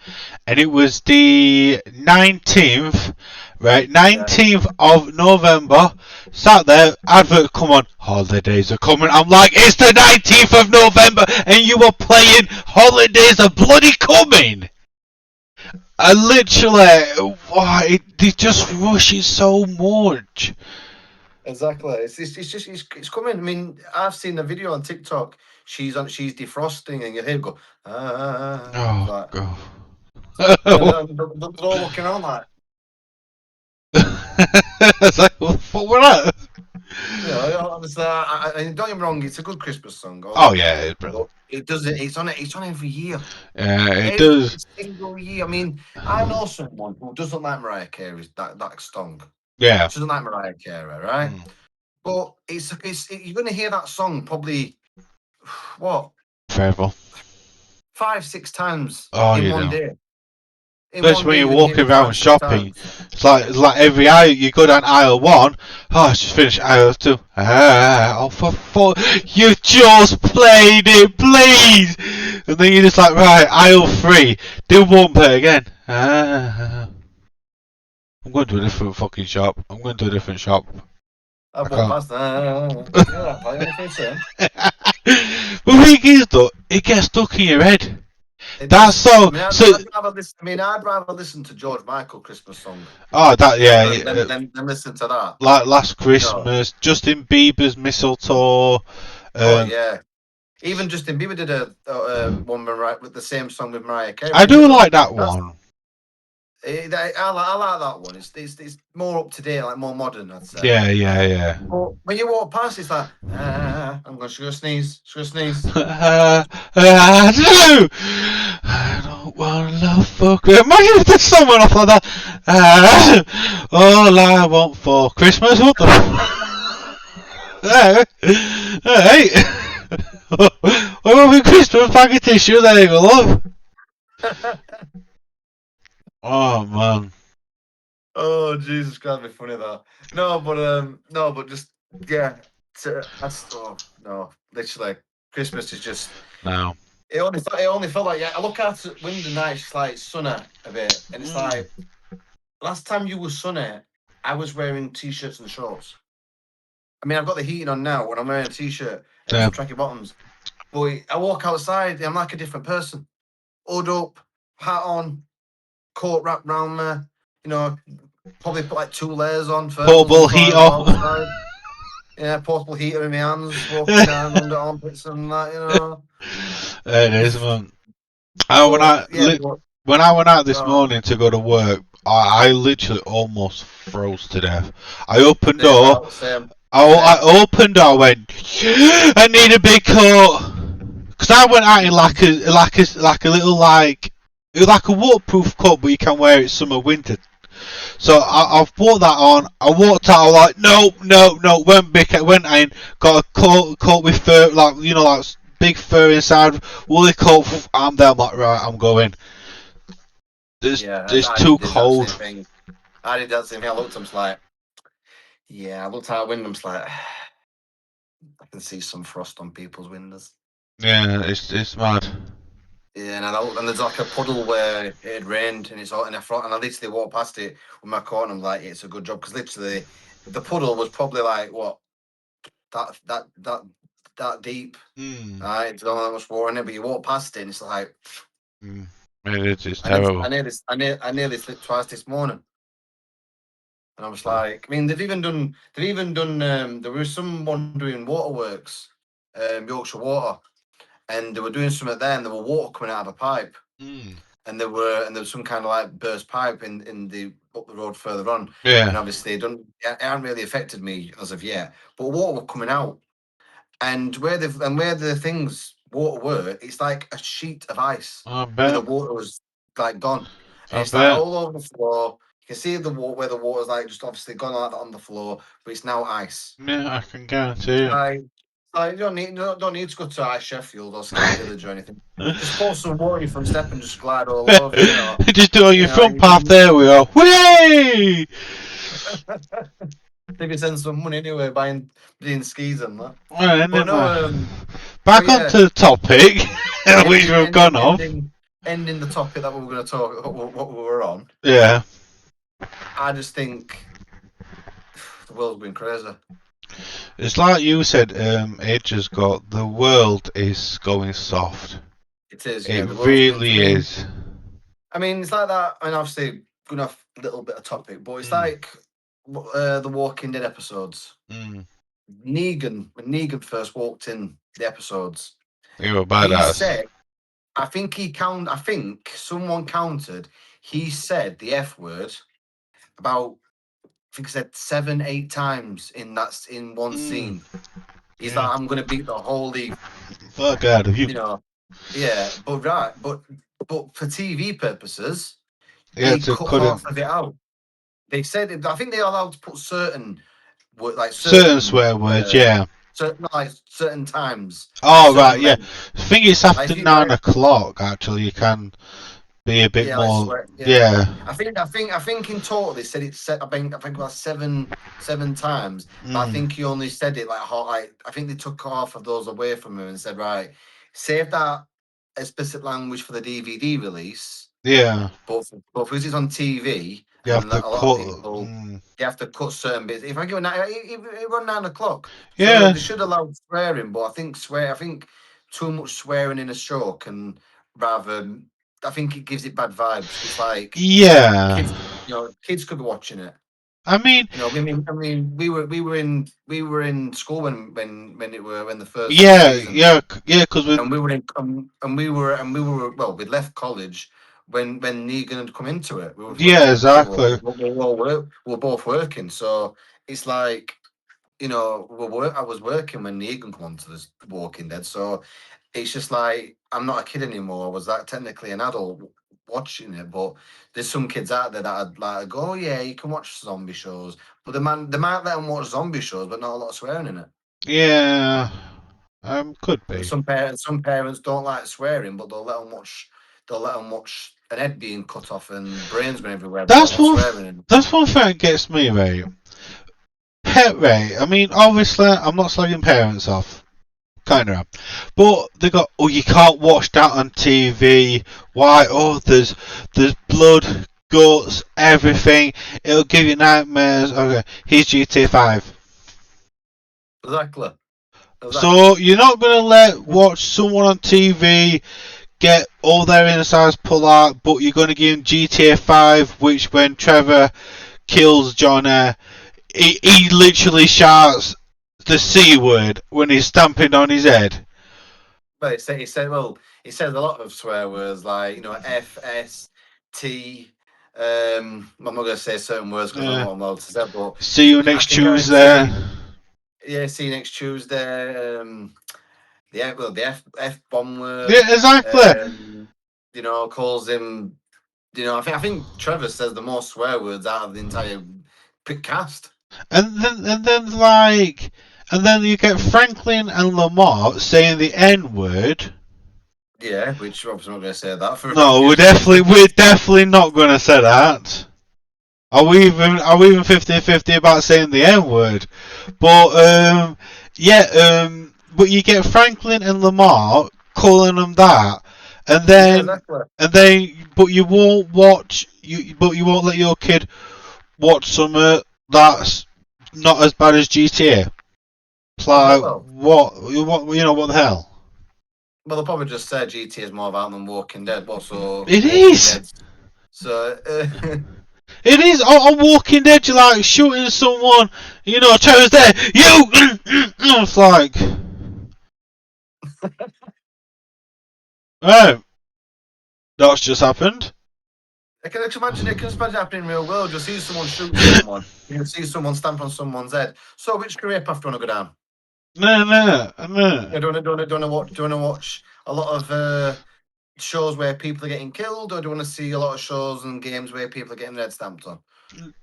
and it was the 19th, right? 19th of November. Sat there, advert come on, holidays are coming. I'm like, it's the 19th of November, and you were playing holidays are bloody coming. I literally, why? They just rush it so much. Exactly. It's coming. I mean, I've seen the video on TikTok. She's defrosting, and you hear go. Oh like, god. They're all looking on like. It's like, what that? You know, obviously, don't get me wrong. It's a good Christmas song. Oh yeah, it's brilliant. It does it. It's on it. It's on every year. Yeah, it every does. Single year. I mean, I know someone who doesn't like Mariah Carey's that song. Yeah. She doesn't like Mariah Carey, right? But you're going to hear that song probably what Forever. 5-6 times in one day. Especially when you're walking around shopping. It's like every aisle, you go down aisle 1, oh, it's just finished aisle 2. Oh, for you just played it, please! And then you're just like, right, aisle 3, do one play again. I'm going to a different fucking shop. I'm going to a different shop. I walk past that. Play on the turn. The thing is, though, it gets stuck in your head. That's so. I'd rather listen to George Michael Christmas song. Oh, that yeah. Then listen to that. Like Last Christmas, Justin Bieber's Mistletoe. Oh yeah. Even Justin Bieber did a one with the same song with Mariah Carey. I do like that one. I like that one. It's more up to date, like more modern, I'd say. Yeah. But when you walk past, it's like, I'm going to sneeze. I don't want love for Christmas. Imagine if there's someone off like that. All I want for Christmas. What the? Hey. We're having Christmas bag of tissue. There you go, love. Oh man. Oh Jesus Christ, be funny that. No, but just yeah. No, literally, Christmas is just no. It only felt like I look out the window now, it's like sunny a bit, and it's like last time you were sunny, I was wearing t-shirts and shorts. I mean, I've got the heating on now when I'm wearing a t-shirt and some tracky bottoms, but I walk outside, I'm like a different person. Hood up, hat on, coat wrapped round me, probably put like 2 layers on first. Portable heater. Yeah, portable heater in my hands, walking down under armpits and that, It is, man. When I went out this morning to go to work, I literally almost froze to death. I opened door. I opened door. I went. I need a big coat. Cause I went out in like a little like a waterproof coat, but you can wear it summer winter. So I've bought that on. I walked out. I was like, no. Went in. Got a coat with fur, like big fur inside, woolly coat. I'm there. I'm like, right, I'm going. It's too cold. I did that same thing. I looked. I'm just like, I looked out the window. I'm just like, I can see some frost on people's windows. Yeah, it's mad. Yeah, and there's like a puddle where it had rained, and it's all, and I literally walked past it with my coat, and I'm like, it's a good job, because literally the puddle was probably like what that deep. Right, it's not that much water in it, but you walk past it, and it's like, it's terrible. I nearly slipped twice this morning, and I was like, I mean, they've even done. There was someone doing waterworks, Yorkshire Water, and they were doing something there, and there were water coming out of a pipe. And there was some kind of like burst pipe in the up the road further on. Yeah. And obviously it hasn't really affected me as of yet. But water were coming out. And where the things water were, it's like a sheet of ice where the water was like gone. And it's like all over the floor. You can see the water where the water's like just obviously gone like that on the floor, but it's now ice. Yeah, I can guarantee it. You don't need to go to Ice Sheffield or Sky Village or anything. Just pour some water in your front step and just glide all over. You know, just do it on your front path. There we go. Whee! Maybe send some money anyway, buying skis and that. Well, but no, back onto the topic, which we've gone off. Ending the topic that we were going to talk, what we were on. Yeah. I just think the world's been crazy. It's like you said ages ago, the world is going soft. It is. It really is. I mean, it's like that, and obviously, going off a little bit of topic, but it's like the Walking Dead episodes. When Negan first walked in the episodes, he was badass. He said, I think someone counted, he said the F word about, I think he said 7-8 times in one scene. He's like, I'm gonna beat the holy fuck out of you. You know, yeah, but for TV purposes, they cut half of it out. They said, I think they're allowed to put certain swear words, yeah. Certain times. Oh right, yeah. I think it's after 9 o'clock. Actually, you can be a bit more. Yeah. I think in total they said it's set. I think about seven times. But I think he only said it like I think they took half of those away from him and said, right, save that explicit language for the DVD release. Yeah. But because it's on TV, you have to cut. You have to cut certain bits. If I give it run 9 o'clock. Yeah. So they should allow swearing, but I think too much swearing in a show can rather. I think it gives it bad vibes. It's like kids could be watching it. I mean, we were in school when the first season. Because we we'd left college when Negan had come into it. Exactly. We were both working, so it's like I was working when Negan come onto this Walking Dead, so. It's just like I'm not a kid anymore. I was that technically an adult watching it, but there's some kids out there that I'd like go, oh yeah, you can watch zombie shows, but they might let them watch zombie shows, but not a lot of swearing in it. Yeah, could be. Some parents don't like swearing, but they'll let them watch an head being cut off and brains going everywhere. That's one thing that gets me, right? I mean, obviously, I'm not slagging parents off. Kind of, but they got. Oh, you can't watch that on TV. Why? Oh, there's blood, guts, everything. It'll give you nightmares. Okay, here's GTA 5. Exactly. So you're not gonna watch someone on TV get all their insides pulled out, but you're gonna give him GTA 5, which when Trevor kills Johnny, he literally shouts the C word when he's stamping on his head. But he says a lot of swear words like F, S, T. I'm not going to say certain words because I don't know what I'm allowed to say. But see you next Tuesday. See you next Tuesday. The F bomb word. Yeah, exactly. Calls him. I think Trevor says the most swear words out of the entire cast. And then you get Franklin and Lamar saying the N word. Yeah, which obviously not going to say that. No, we're definitely not going to say that. Are we even 50-50 about saying the N word? But but you get Franklin and Lamar calling them that, and Yeah, then exactly. but you won't watch but you won't let your kid watch something that's not as bad as GTA. It's like Well, what the hell? they'll probably just say GT is more violent than Walking Dead. What's so It Walking is. Dead? So It is. On Walking Dead, you're like shooting someone. Trevor's there. You. It's like, oh, that's just happened. I can imagine it can happening in real world. You'll see someone shoot someone. You can see someone stamp on someone's head. So, which career path do you want to go down? No. Yeah, do you want to watch a lot of shows where people are getting killed, or do you want to see a lot of shows and games where people are getting their head stamped on?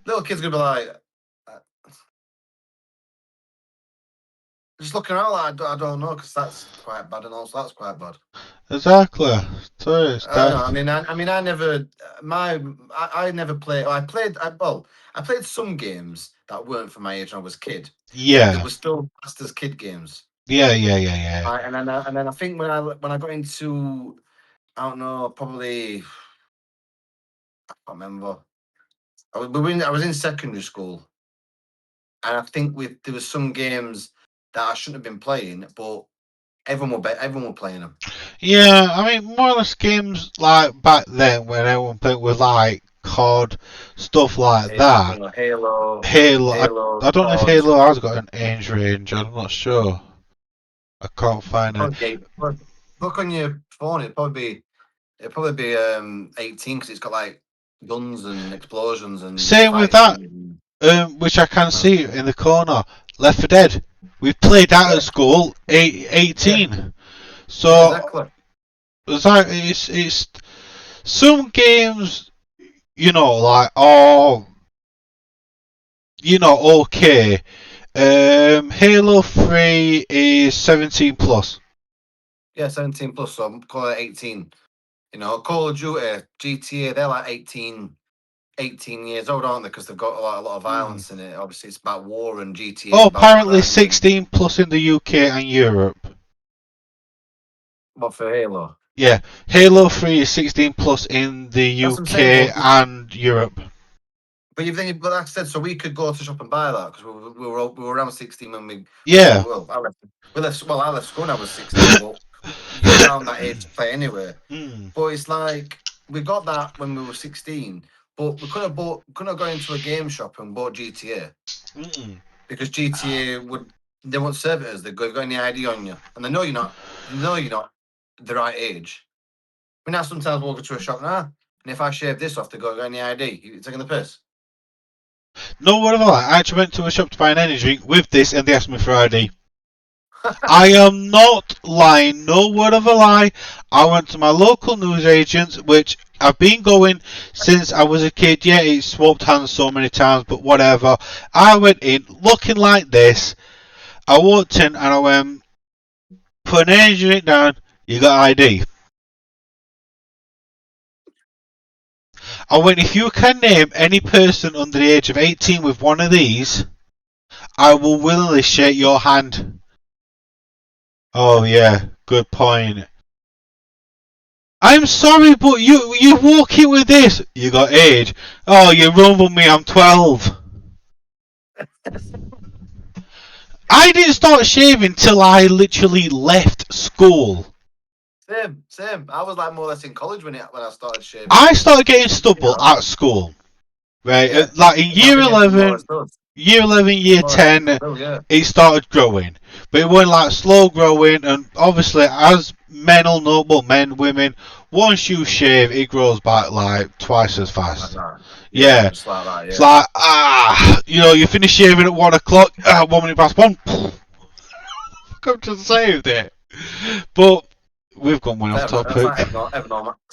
Little kids are gonna be like, uh, just looking around like I don't know, because that's quite bad, and also that's quite bad. Exactly. So it's I don't know. that. I never I never played. I played some games that weren't for my age when I was a kid, but they Yeah. were still classed as kid games. Yeah. And then I think when I got into, I don't know, probably I can't remember. I was in secondary school, and I think there was some games that I shouldn't have been playing, but everyone were playing them. Yeah, I mean, more or less games like back then when everyone played with like COD, stuff like that. Halo, Halo, I don't know if COD. Halo has got an age range. I'm not sure. I can't find it. Look on your phone. It'd probably be 18 because it's got like guns and explosions and Same with fight that, scenes. which I can see in the corner. Left 4 Dead. We played that Yeah, at school. yeah, 18. yeah, So exactly. it's some games, like okay. Halo 3 is 17 plus. Yeah, 17 plus. So I'm calling it 18. Call of Duty, GTA, they're like 18 years old, aren't they? Because they've got a lot of Mm. violence in it. Obviously, it's about war, and GTA is Oh, about apparently crime. And 16 plus in the UK and Europe. what for Halo? Yeah, Halo 3 is 16 plus in the That's what I'm saying. UK and Europe. But like I said, so we could go to shop and buy that because we were around 16 when we. Yeah. Well, I left school when I was 16, but you're around that age to play anyway. Mm. But it's like we got that when we were 16, but we couldn't have gone into a game shop and bought GTA Mm. because GTA they won't serve it as they've got any ID on you, and they know you're not. They know you're not the right age. I mean, I sometimes walk into a shop now, and if I shave this off, they go, "Got any ID? You taking the piss?" No, whatever. I actually went to a shop to buy an energy drink with this, and they asked me for ID. I am not lying. No word of a lie. I went to my local newsagent, which I've been going since I was a kid. Yeah, it swapped hands so many times, but whatever. I went in looking like this. I walked in and I went, put an energy drink down. You got ID. I went, if you can name any person under the age of 18 with one of these, I will willingly shake your hand. Oh yeah, good point. I'm sorry, but you walk in with this. You got age. Oh, you rumble me. I'm 12. I didn't start shaving till I literally left school. Same. I was like more or less in college when I started shaving. I started getting stubble at school, right? Yeah. Like in year 11, year More or less 10, people do, yeah. it started growing, but it went like slow growing, and obviously as men all know, but men, women, once you shave, it grows back like twice as fast. Like that. Yeah. Just like that. Yeah. It's like, you finish shaving at 1 o'clock, 1 minute past 1, come to save it. But we've gone way off topic. It's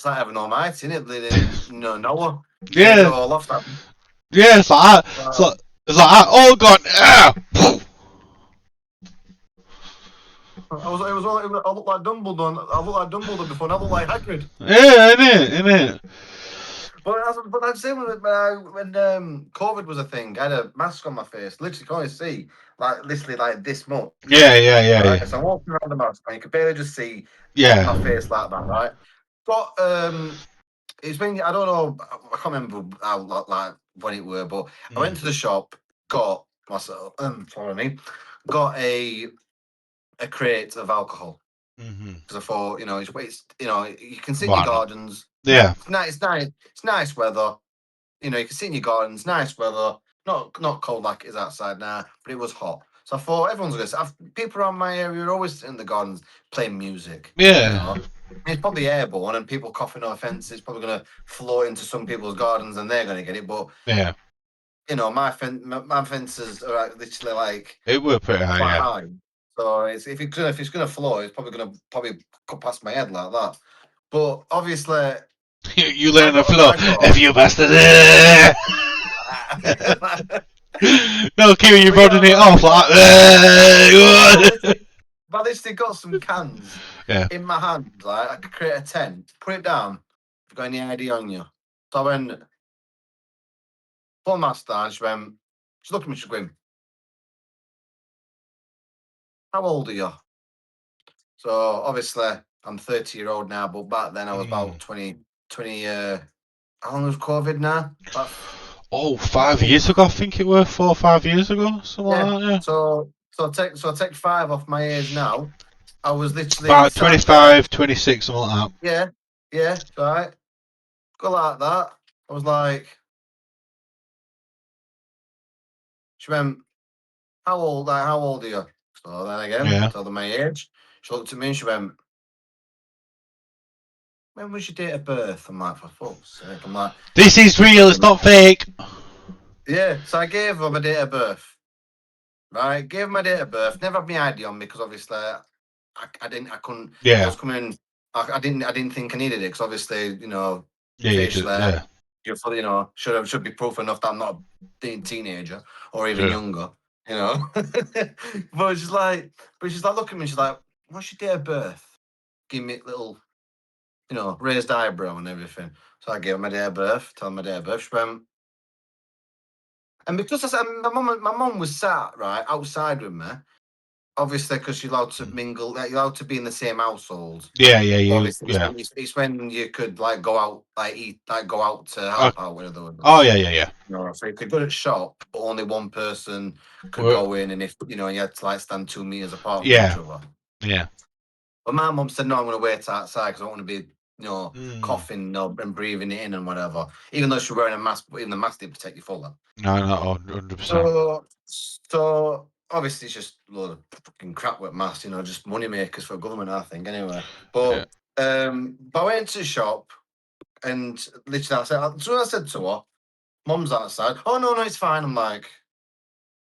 like Evan Almighty, isn't it? Bleeding, Noah. Yeah. It all off that. Yeah, it's like oh god, I look like Dumbledore. I look like Dumbledore before, and I look like Hagrid. Yeah, innit. But I'd say when COVID was a thing, I had a mask on my face. Literally, can't even see, literally like this much. Yeah. Right? So I'm walking around the mask, and you could barely just see Yeah. my face like that, right? got it's when I don't know, I can't remember how like when it were, but I went to the shop, got myself, follow me, got a crate of alcohol because I thought, it's you can sit in your Why not? gardens. Yeah. It's nice weather. You can sit in your gardens, nice weather. Not cold like it is outside now, but it was hot. So I thought everyone's going to. People around my area are always in the gardens playing music. Yeah. It's probably airborne, and people coughing on fences probably going to float into some people's gardens, and they're going to get it. But Yeah. my fences are literally like It were pretty high, quite yeah. high. So if it's gonna float, it's probably gonna go past my head like that. But obviously, You lay I on the got floor. I got. If you bastard. No, Kieran, you're But yeah, rodding it off like that. but at least they got some cans Yeah. in my hand. Like I could create a tent, put it down. If you got any ID on you? So I went, phone master, and she looked at me, she's going, how old are you? So obviously I'm 30-year-old now, but back then I was about 20. How long was COVID now? About Oh, 5 years ago, I think it were 4 or 5 years ago, something like that. Yeah. So take 5 off my age now. I was literally About sat there. 25, 26, something like Yeah, right. Go like that. I was like, she went, how old are you? So then that. again, Yeah. told her my age. She looked at me and she went, when was your date of birth? I'm like, for fuck's sake. I'm like, This is real. It's not fake. yeah. So I gave her my date of birth. Right, gave her my date of birth. Never had my ID on me because obviously I couldn't. I Yeah. was coming. I didn't think I needed it because obviously Yeah. You just. facially, Yeah. you're fully, should be proof enough that I'm not a teenager or even Sure. younger. But she's like, look at me. She's like, what's your date of birth? Give me a little, raised eyebrow and everything. So I gave her my date of birth. Tell her my date of birth. She went, and because I said my mum was sat right outside with me, obviously because you're allowed to mingle, like, you're allowed to be in the same household. Yeah. Yeah. But You. obviously, Yeah. it's when you could like go out, like eat, like go out to Oh. help out with other Oh. ones. Yeah. Yeah. Yeah. So you could go to the shop, but only one person could We're, go in, and if you had to like stand 2 meters apart from each yeah. other. Yeah. But my mum said, no, I'm going to wait outside because I don't want to be, Mm. coughing and breathing it in and whatever. Even though she's wearing a mask, but even the mask didn't protect you fully. No. No. 100%. So obviously it's just a load of fucking crap with masks, just money makers for government, I think, anyway. Yeah. But I went to the shop and literally I said to her, Mum's outside. Oh no, it's fine. I'm like,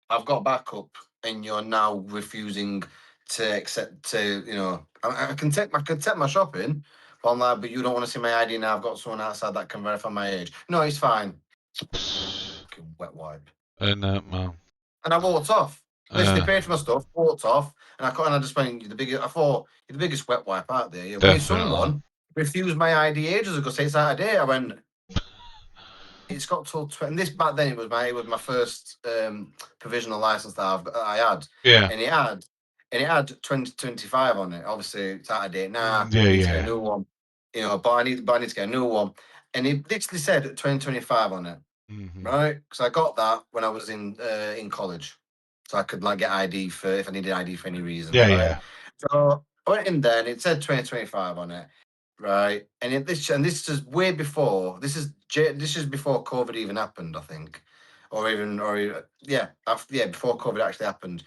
I've got backup and you're now refusing to accept I can take my shopping, but I'm like, but you don't want to see my ID now. I've got someone outside that can verify my age. No, it's fine. Fucking wet wipe. And man. And I walked off. Literally paid for my stuff, walked off, and I just went, you're the biggest. I thought you're the biggest wet wipe out there. Yeah. When Definitely. someone refused my ID ages ago, say it's out of date, I went, it's got till and this back then it was my first provisional license that I had, Yeah. and it had 2025 on it. Obviously, it's out of date now. Yeah. I need to get a Yeah. new one. But I need to get a new one, and it literally said 2025 on it, Mm-hmm. right? Because I got that when I was in college, so I could like get ID for if I needed ID for any reason, Yeah. right? Yeah. So I went in there and it said 2025 on it. Right, this is way before. This is before COVID even happened, I think, before COVID actually happened.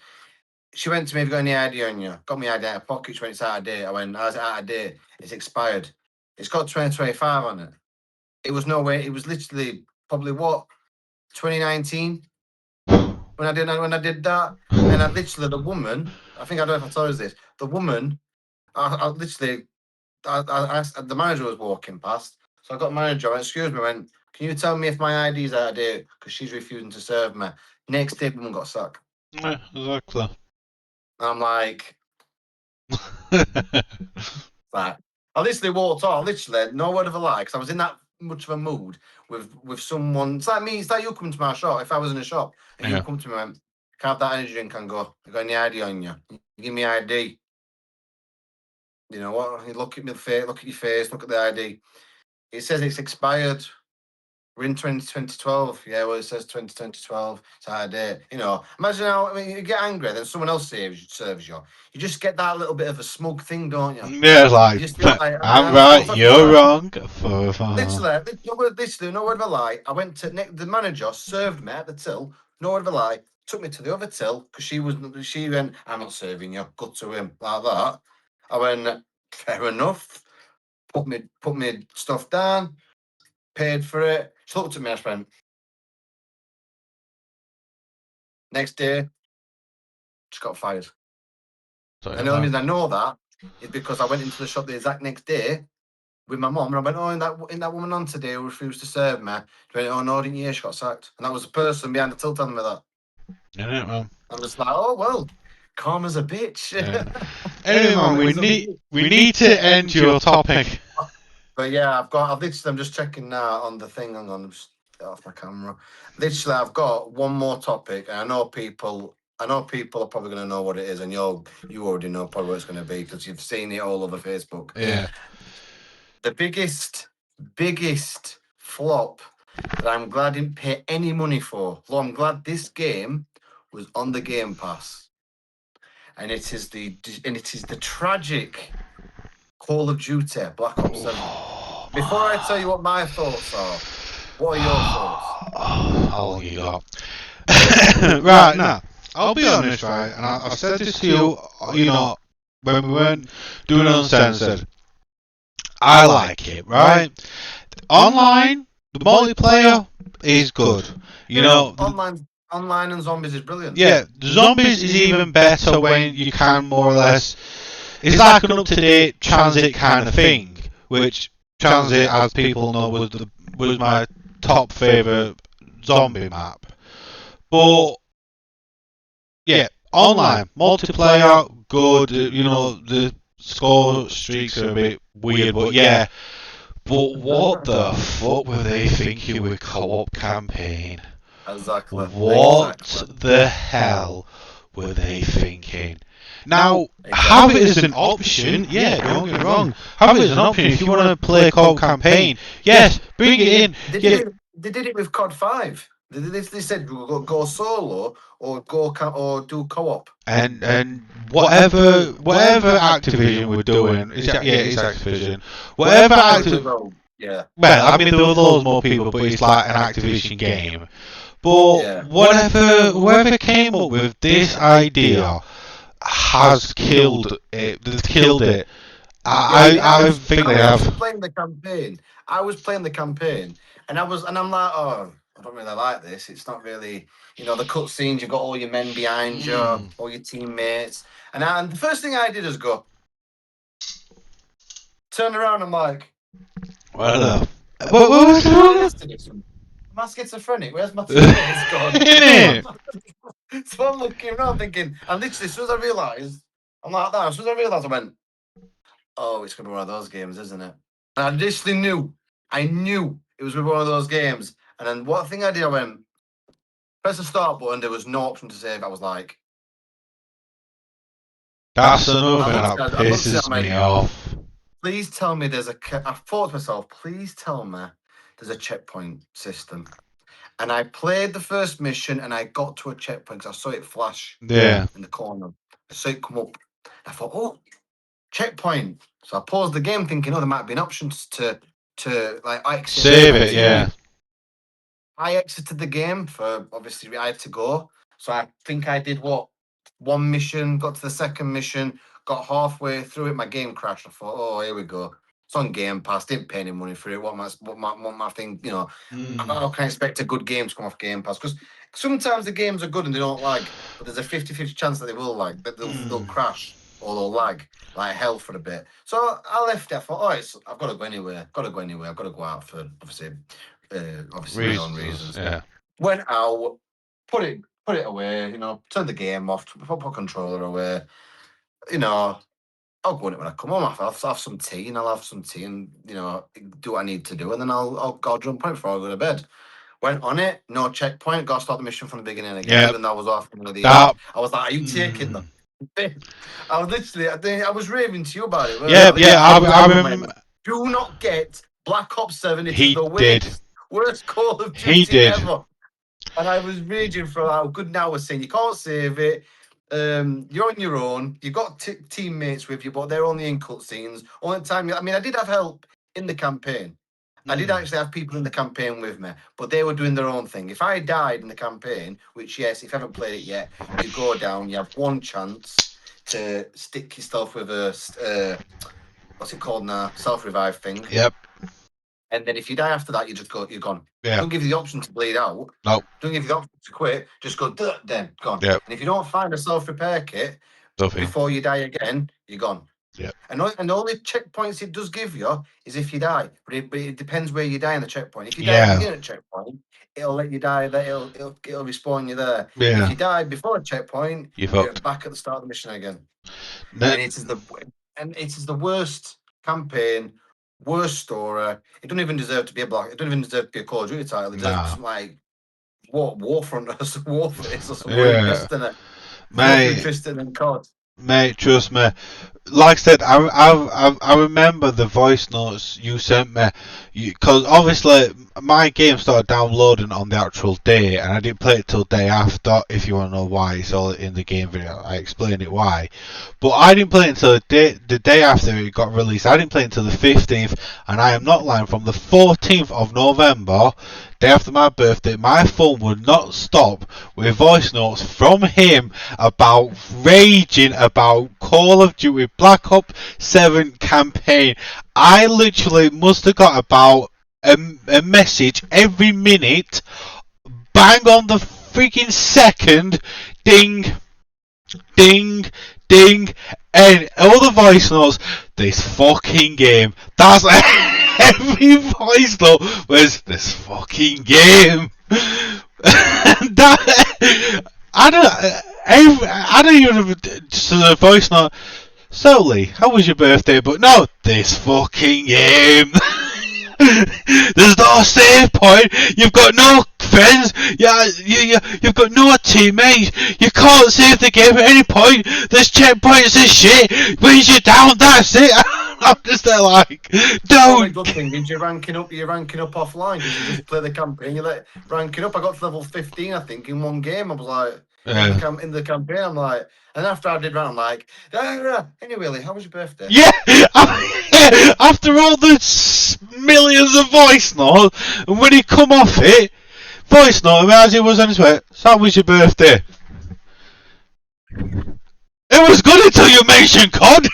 She went to me, "Have you got any ID on you?" Got me ID out of pocket. She went, "It's out of date." I went, "How's it out of date? It's expired. It's got 2025 on it." It was no way. It was literally probably what 2019 when I did that, and I literally the woman. I think I don't know if I told you this. The woman, I literally the manager was walking past. So I got the manager, I went, excuse me, I went, can you tell me if my ID's out of date? Because she's refusing to serve me. Next day, woman got sacked. Yeah, exactly. And I'm like, I literally walked off, literally, no word of a lie, because I was in that much of a mood with someone. It's like me, it's like you coming to my shop. If I was in a shop and you Yeah. come to me and went, can I have that energy drink and go, you got any ID on you? You give me ID. You know what? You look at me face, look at your face, look at the ID. It says it's expired. We're in 2012. Yeah, well, it says 2012. It's our date. You know, imagine how, I mean, you get angry, then someone else serves you. You just get that little bit of a smug thing, don't you? Yeah, like, You just feel like, I'm so right, for you're that, wrong. literally, no word of a lie. I went to Nick, the manager served me at the till. No word of a lie. Took me to the other till because she went, I'm not serving you. Good to him like that. I went, fair enough. Put me stuff down. Paid for it. She looked at me. I went. Next day, just got fired. And the only reason I know that is because I went into the shop the exact next day with my mum, and I went, "Oh, in that woman on today who refused to serve me." She went, "Oh no, didn't you hear she got sacked?" And that was the person behind the till telling me that. Yeah, well. I'm just like, "Oh well, calm as a bitch." Yeah. Anyway, man, we need to end your topic. But yeah, I'm just checking now on the thing. Hang on, I'm just off my camera. Literally, I've got one more topic, and I know people are probably going to know what it is, and you already know probably what it's going to be because you've seen it all over Facebook. Yeah. The biggest flop that I'm glad I didn't pay any money for. Well, I'm glad this game was on the Game Pass, and it is the tragic Call of Duty Black Ops 7. Before I tell you what my thoughts are, what are your thoughts? How long you got? Right, now, I'll be honest, right, and I've said this to you, you know, when we weren't doing Uncensored. I like it, right? Online, the multiplayer is good. You know, online and zombies is brilliant. Yeah, the zombies is even better when you can more or less. It's like an up-to-date transit kind of thing, which transit, as people know, was my top favourite zombie map. But yeah, online multiplayer good. You know, the score streaks are a bit weird, but yeah. But what the fuck were they thinking with co-op campaign? Exactly. What the hell were they thinking? Now, have it as an option. Yeah, don't get me wrong. Have it as an option if you want to play a co-op campaign. Yes, bring it in. They did it with COD 5. They said go solo or do co-op. And whatever Activision were doing, it's Activision. Whatever Activision. Yeah. Well, I mean there were loads more people, but it's like an Activision game. But whoever came up with this idea has killed it. They've killed it. I think they have. I was playing the campaign, and I'm like, oh, I don't really like this. It's not really, the cutscenes. You've got all your men behind you, all your teammates, and the first thing I did is go, turn around. I'm like, what was am I schizophrenic? Where's my teammates gone? So I'm looking around thinking, and literally, as soon as I realised, I'm like that. As soon as I realised, I went, oh, it's going to be one of those games, isn't it? And I literally knew. I knew it was going to be one of those games. And then what thing I did, I went, press the start button. There was no option to save. I was like, that's another thing that pisses me off. Please tell me there's I thought to myself, please tell me there's a checkpoint system. And I played the first mission and I got to a checkpoint because I saw it flash in the corner. I saw it come up. I thought, oh, checkpoint. So I paused the game thinking, oh, there might be an option to like exit. Save it, yeah. I exited the game for obviously I had to go. So I think I did one mission, got to the second mission, got halfway through it, my game crashed. I thought, oh, here we go. It's on Game Pass. Didn't pay any money for it. What my thing, how can I expect a good game to come off Game Pass? Because sometimes the games are good and they don't lag, but there's a 50-50 chance that they will lag, that they'll crash or they'll lag like hell for a bit. So I left it. I thought, I've got to go anywhere. I've got to go out for obviously my own reasons. Yeah. Went out, put it away, turn the game off, put my controller away, I'll go on it when I come home. I'll have some tea and do what I need to do, and then I'll jump on it before I go to bed. Went on it, no checkpoint, got to start the mission from the beginning again. Even though I was off one of the I was like, are you taking them? I was literally, I was raving to you about it. Yeah, I Man, remember. do not get Black Ops 7. It is He the did. worst Call of He Duty did. ever. And I was raging for how good now was saying you can't save it. You're on your own. You've got teammates with you, but they're only in cutscenes. Only time, I mean, I did have help in the campaign. I did actually have people in the campaign with me, but they were doing their own thing. If I died in the campaign, which yes, if you haven't played it yet, you go down. You have one chance to stick yourself with a what's it called now? Self revive thing. Yep. And then if you die after that, you just go. You're gone. Yeah. Don't give you the option to bleed out. No. Don't give you the option to quit. Just go. Then gone. Yep. And if you don't find a self repair kit before you die again, you're gone. Yep. And the only checkpoints it does give you is if you die. But it depends where you die in the checkpoint. If you die at the beginning of the checkpoint, it'll let you die there. It'll respawn you there. Yeah. If you die before the checkpoint, you're back at the start of the mission again. And it is the worst campaign, worst story. It doesn't even deserve to be a It doesn't even deserve to be a Call of Duty title. It deserves like Warfront or Warfare or something. Yeah. More interesting than COD. Mate, trust me. Like I said, I remember the voice notes you sent me, because obviously my game started downloading on the actual day, and I didn't play it till day after. If you want to know why, it's all in the game video. I explain it why, but I didn't play it until the day after it got released. I didn't play it until the 15th, and I am not lying. From the 14th of November, day after my birthday, my phone would not stop with voice notes from him about raging about Call of Duty Black Ops 7 campaign. I literally must have got about a message every minute, bang on the freaking second, ding, ding, ding, and all the voice notes. This fucking game. That's every voice note was this fucking game. That I don't even just a voice note. So Lee, how was your birthday? But no, this fucking game. There's no save point. You've got no friends. You've got no teammates. You can't save the game at any point. There's checkpoints and shit. Once you're down, that's it. I'm just there like, don't. Good thing is you're ranking up offline because you just play the campaign. You let ranking up. I got to level 15, I think, in one game. I was like, in the campaign, I'm like, and after I did run, I'm like, anyway, Lee, how was your birthday? Yeah, after all the millions of voice notes, and when he come off it, voice note as he was on his way. So how was your birthday? It was good until you mentioned COD.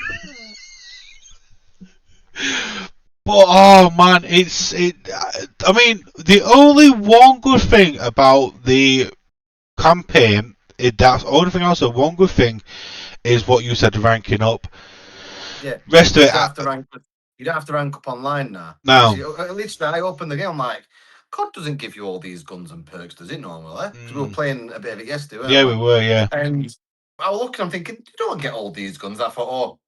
But oh man, I mean, the only one good thing about the campaign, that's the only thing I said. One good thing is what you said, ranking up. Yeah. Rest of it. You don't have to rank up online now. No. At least I opened the game. I'm like, COD doesn't give you all these guns and perks, does it normally? Because we were playing a bit of it yesterday. Yeah, we were. Yeah. And I was looking. I'm thinking, you don't get all these guns. I thought, oh,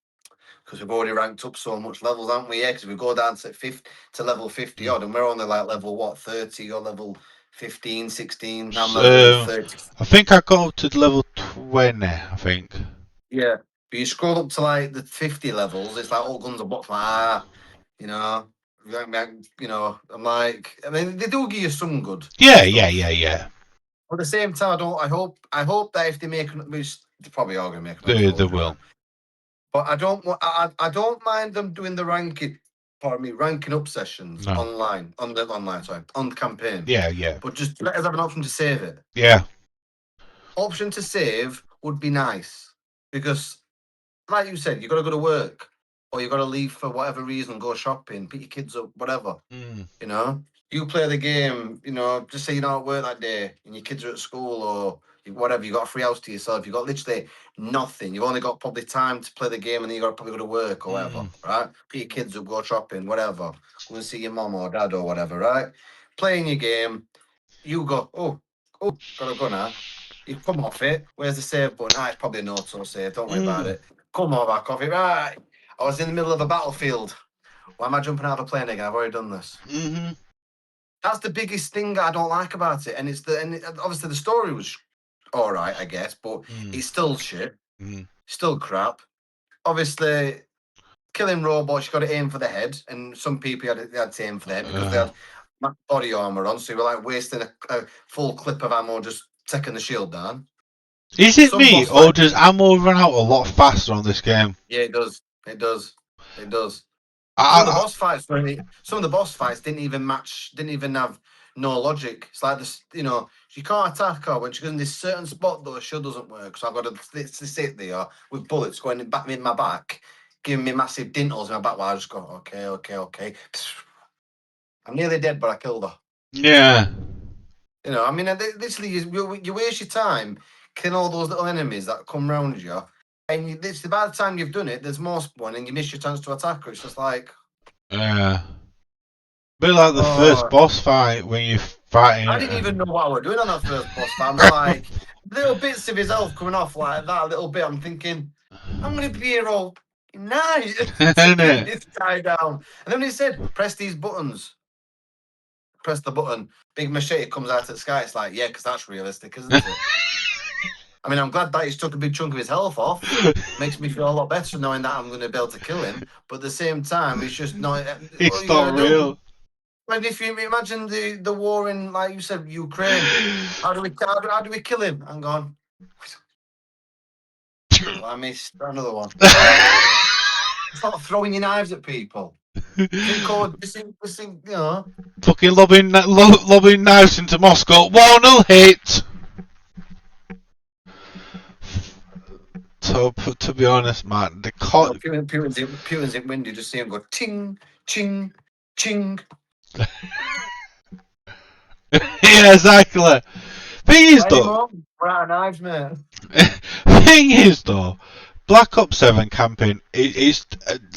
because we've already ranked up so much levels, haven't we? Yeah, because we go down to level 50 odd, and we're only like level 30 or level 15, 16. I'm level 30. I think I got up to level 20. I think. Yeah, but you scroll up to like the 50 levels. It's like all guns are box. You know, I'm like, I mean, they do give you some good. Yeah. But at the same time, I hope that if they make, which they probably are going to make, they will. But I don't mind them doing the ranking up sessions online on the campaign. Yeah. But just let us have an option to save it. Yeah. Option to save would be nice because, like you said, you got to go to work or you got to leave for whatever reason, go shopping, pick your kids up, whatever. You know, you play the game. You know, just say you're not at work that day and your kids are at school or whatever. You got a free house to yourself. You got literally nothing. You've only got probably time to play the game, and then you got to probably go to work or whatever. Right? Pick your kids up, go shopping, whatever. Go and see your mom or dad or whatever. Right? Playing your game. You go. Oh, gotta go now. You come off it. Where's the save button? It's probably an auto save. Don't worry about it. Come on back off it. Right. I was in the middle of a battlefield. Why am I jumping out of a plane again? I've already done this. That's the biggest thing I don't like about it. And obviously the story was all right, I guess, but it's still shit. Still crap. Obviously, killing robots, you got to aim for the head, and some people had to aim for the head because they had body armor on, so you were like wasting a full clip of ammo just taking the shield down. Is it me, or does ammo run out a lot faster on this game? Yeah, it does. It does. It does. Some of the boss fights didn't even match. Didn't even have no logic. It's like this, you know, you can't attack her when she goes in this certain spot. Though, shield doesn't work, so I've got to sit there with bullets going in my back, giving me massive dintles in my back. While I just go, okay. I'm nearly dead, but I killed her. Yeah. You know, I mean, literally, you waste your time killing all those little enemies that come round you, and literally by the time you've done it, there's more spawn, and you miss your chance to attack her. It's just like, yeah. Bit like the first boss fight when you're fighting. I didn't even know what I was doing on that first boss fight. I'm like, little bits of his health coming off like that, a little bit. I'm thinking, I'm going to be here all night to get this guy down. And then he said, press these buttons. Press the button. Big machete comes out of the sky. It's like, yeah, because that's realistic, isn't it? I mean, I'm glad that he's took a big chunk of his health off. Makes me feel a lot better knowing that I'm going to be able to kill him. But at the same time, it's just not. It's not real. Like if you imagine the war in, like you said, Ukraine, how do we kill him? Hang on. I missed another one. Stop throwing your knives at people. This thing, you know. Fucking lobbing knives into Moscow. 1-0 hit. To be honest, man, the Putin's in wind. You just see him go ting, ching, ching. Yeah, exactly. Thing is, though. Knives, man. Thing is, though, Black Ops 7 camping, it's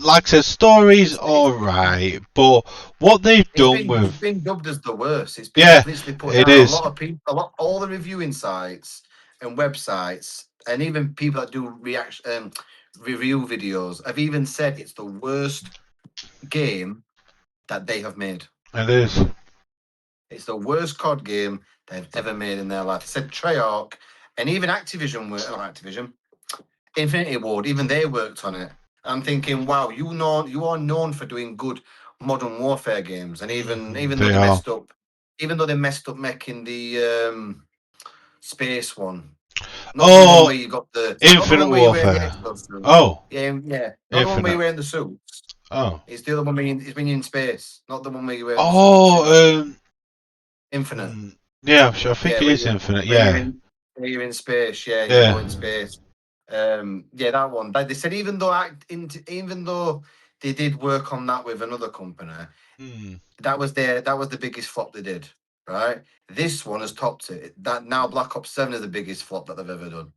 like I said, stories alright, but what they've it's been dubbed as the worst. It's been literally put down. A lot of people, all the reviewing sites and websites, and even people that do review videos have even said it's the worst game that they have made. It is. It's the worst COD game they've ever made in their life. They said Treyarch, and even Activision, Infinity Ward, even they worked on it. I'm thinking, wow, you are known for doing good modern warfare games, and even though they messed up making the space one. Not the one where you got the Infinite Warfare. Oh. Yeah. Not the one where you're wearing the suits. Oh. It's the other one when you're in space. Not the one where you're wearing the suits. Infinite. Yeah, I'm sure. I think it is Infinite. Yeah. You're in space. Yeah, you're in space. That one. They said even though they did work on that with another company, that was the biggest flop they did. Right. This one has topped it. That now Black Ops 7 is the biggest flop that they've ever done.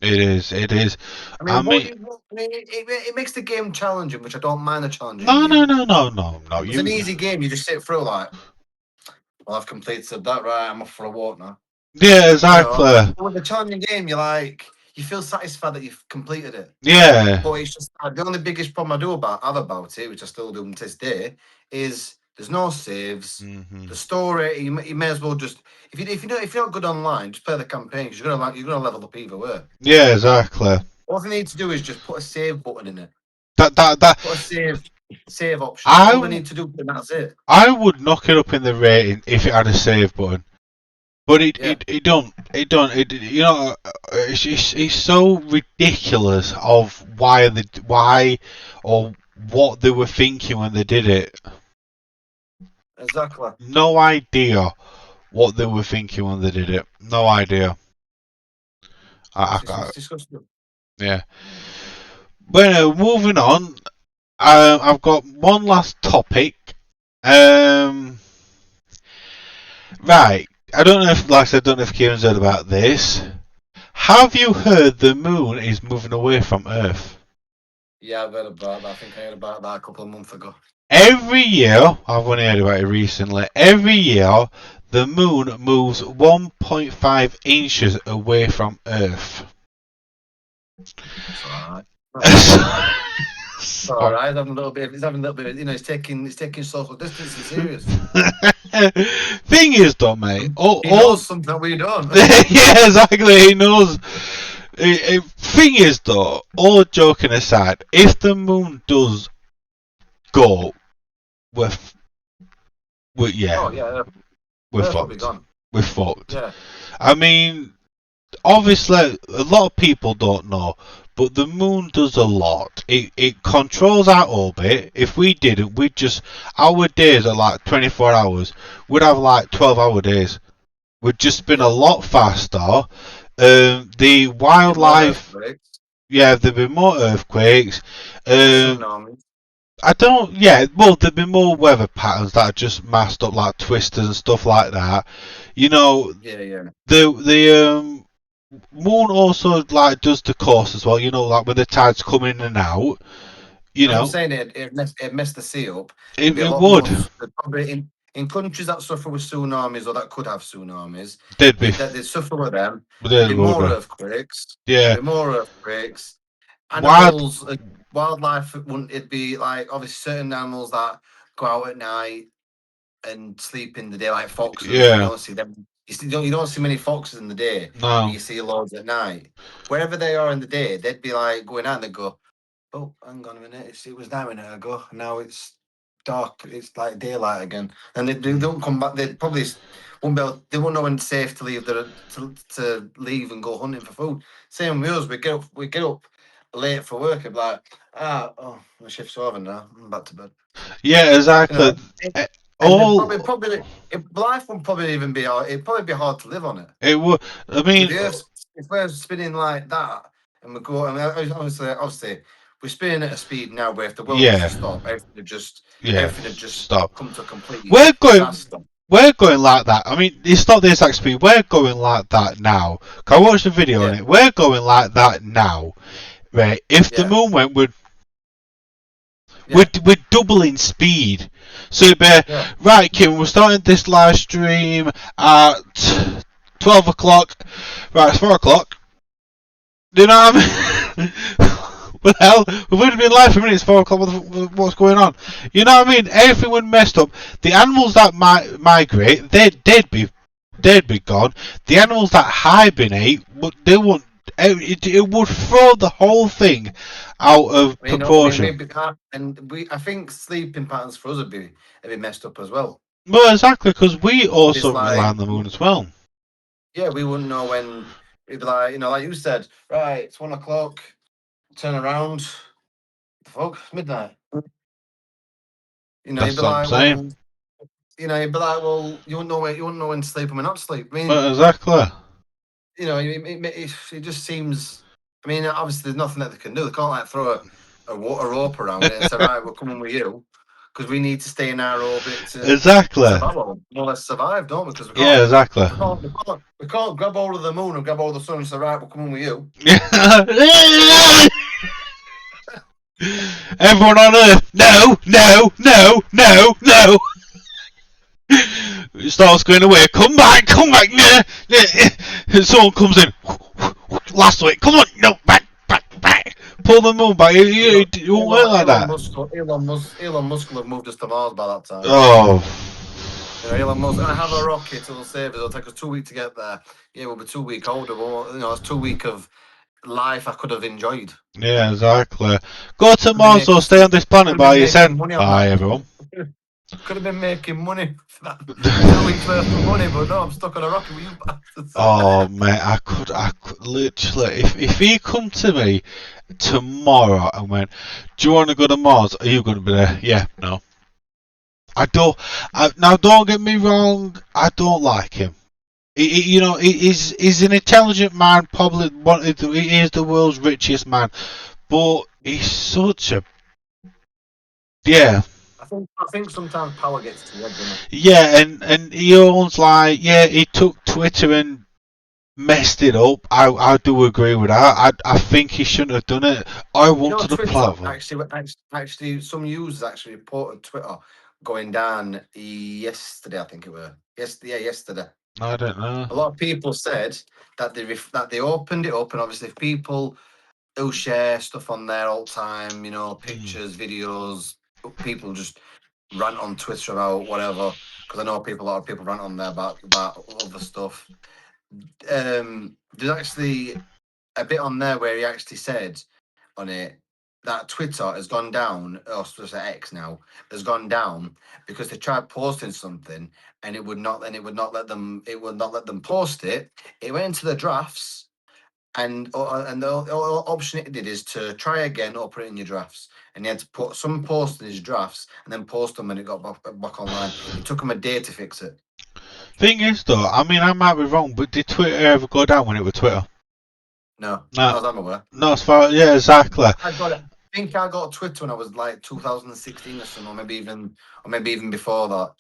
It is. I mean, it makes the game challenging, which I don't mind the challenging. No. It's an easy game. You just sit through like, well, I've completed that. Right, I'm off for a walk now. Yeah, exactly. You know, with the challenging game, you feel satisfied that you've completed it. Yeah. But it's just the only biggest problem I have about it, which I still do to this day, is there's no saves. The story, you may as well just if you're not good online, just play the campaign because you're gonna level up either way. Yeah, exactly. All you need to do is just put a save button in it. Put a save option. All they need to do, and that's it. I would knock it up in the rating if it had a save button, but it don't. You know, it's so ridiculous of why or what they were thinking when they did it. Exactly. No idea what they were thinking when they did it. No idea. It's disgusting. Yeah. Well, moving on. I've got one last topic. Right. I don't know if Kieron's heard about this. Have you heard the moon is moving away from Earth? Yeah, I've heard about that. I think I heard about that a couple of months ago. Every year, I've only heard about it recently, every year the moon moves 1.5 inches away from Earth. It's alright. It's alright. He's having a little bit, you know, he's taking social distancing serious. Thing is though, mate. He knows something that we don't. Yeah, exactly, he knows. Thing is, though, all joking aside, if the moon does go, we're yeah, Oh yeah, we're Earth will be fucked. gone. We're fucked. Yeah. I mean, obviously, a lot of people don't know, but the moon does a lot. It controls our orbit. If we didn't, we'd just our days are like 24 hours. We'd have like 12-hour days. We'd just spin a lot faster. The Be more wildlife, earthquakes, yeah, there'd be more earthquakes. more Um, tsunamis. I don't, yeah, well, there'd be more weather patterns that are just masked up like twisters and stuff like that. You know, Yeah, yeah. the moon also like does the course as well. You know, like when the tides come in and out. You As I'm know, saying, it messed the sea up. It'd it, be a it lot more. would. Probably in countries that suffer with tsunamis or that could have tsunamis, They'd be, they'd suffer with them. There'd they be would. more earthquakes. Yeah, There'd be more earthquakes. wild. Animals, wildlife wouldn't. It'd be like obviously certain animals that go out at night and sleep in the day, like foxes. You Yeah, don't see them. You don't see many foxes in the day, but no. you see loads at night. Wherever they are in the day, they'd be like going out and they go, "Oh, hang on a minute! It was now a minute ago. Now it's dark. It's like daylight again." And they don't come back. They probably won't be able, they won't know when it's safe to leave. To leave and go hunting for food. Same with us. We get up late for work. And be like, oh, my shift's over now. I'm back to bed. Yeah, You know. exactly. Eh, And then All life would probably even be hard. It'd probably be hard to live on it. it would. I With mean, the Earth, if we're spinning like that, and we go, I mean, obviously, we're spinning at a speed now where if the world was to yeah, stop, yeah. everything would just Stop. come to a complete We're going. disaster. We're going like that. I mean, it's not the exact speed. We're going like that now. I watched a video on Yeah, it. We're going like that now. Right. If the yeah, moon went, yeah, we're doubling speed. So it'd be, yeah. right, Kim, we're starting this live stream at 12 o'clock. Right, it's 4 o'clock. Do you know what I mean? What the hell? We've only been live for a minute, it's 4 o'clock. What's going on? You know what I mean? Everything would messed up. The animals that migrate, they'd be gone. The animals that hibernate, they won't. It would throw the whole thing out of proportion. Maybe, I think sleeping patterns for us would be messed up as well. Well, exactly, because we It's also rely like, on the moon as well. yeah, we wouldn't know when. It'd be like, like you said, right, it's 1 o'clock. Turn around. The fuck, midnight. You'd That's be what I'm like, saying. well, you'd be like, well, you wouldn't know when to sleep and when not to sleep. I mean, Well, exactly. it just seems. I mean, obviously, there's nothing that they can do. They can't like throw a rope around it and say, right, we're coming with you, because we need to stay in our orbit to Exactly. survive. More or less survive, don't we? Because Yeah, exactly. we can't grab hold of the moon and grab hold of the sun and say, right, we're coming with you. Everyone on Earth, no, no, no, no, no. It starts going away. Come back, come back. And someone comes in. Last week, come on, no, back, back, back. Pull the moon back. It won't work like that. Elon Musk will have moved us to Mars by that time. Oh. Elon Musk, I have a rocket. It'll save us. It'll take us 2 weeks to get there. Yeah, we'll be 2 weeks older. But, it's 2 weeks of life I could have enjoyed. Yeah, exactly. Go to Could be Mars or making stay on this planet could have by been yourself. making money on Bye, that. everyone. Could have been making money for that 2 weeks worth of money, but no, I'm stuck on a rocket with you bastards. Oh, mate, I could literally, if he come to me tomorrow and went, do you want to go to Mars? Are you going to be there? Yeah, no. I don't. Now, don't get me wrong. I don't like him. He's an intelligent man. Probably he is the world's richest man, but he's such a I think sometimes power gets to the head, doesn't it? Yeah, and he owns he took Twitter and messed it up. I do agree with that. I think he shouldn't have done it. I wanted a Twitter platform. actually, some users actually reported Twitter going down yesterday. I think it were yesterday. I don't know. A lot of people said that they opened it up, and obviously, if people who share stuff on there all the time, pictures, videos, people just rant on Twitter about whatever. Because I know a lot of people rant on there about other stuff. There's actually a bit on there where he actually said on it that Twitter has gone down, or supposed to X now, has gone down because they tried posting something and it would not let them post it. It went into the drafts, and the option it did is to try again or put it in your drafts. And he had to put some post in his drafts and then post them when it got back online. It took him a day to fix it. Thing is, though, I mean, I might be wrong, but did Twitter ever go down when it was Twitter? No, No, as I'm aware. no, as far yeah, exactly. I got it. I think I got Twitter when I was like 2016 or something, or maybe even before that.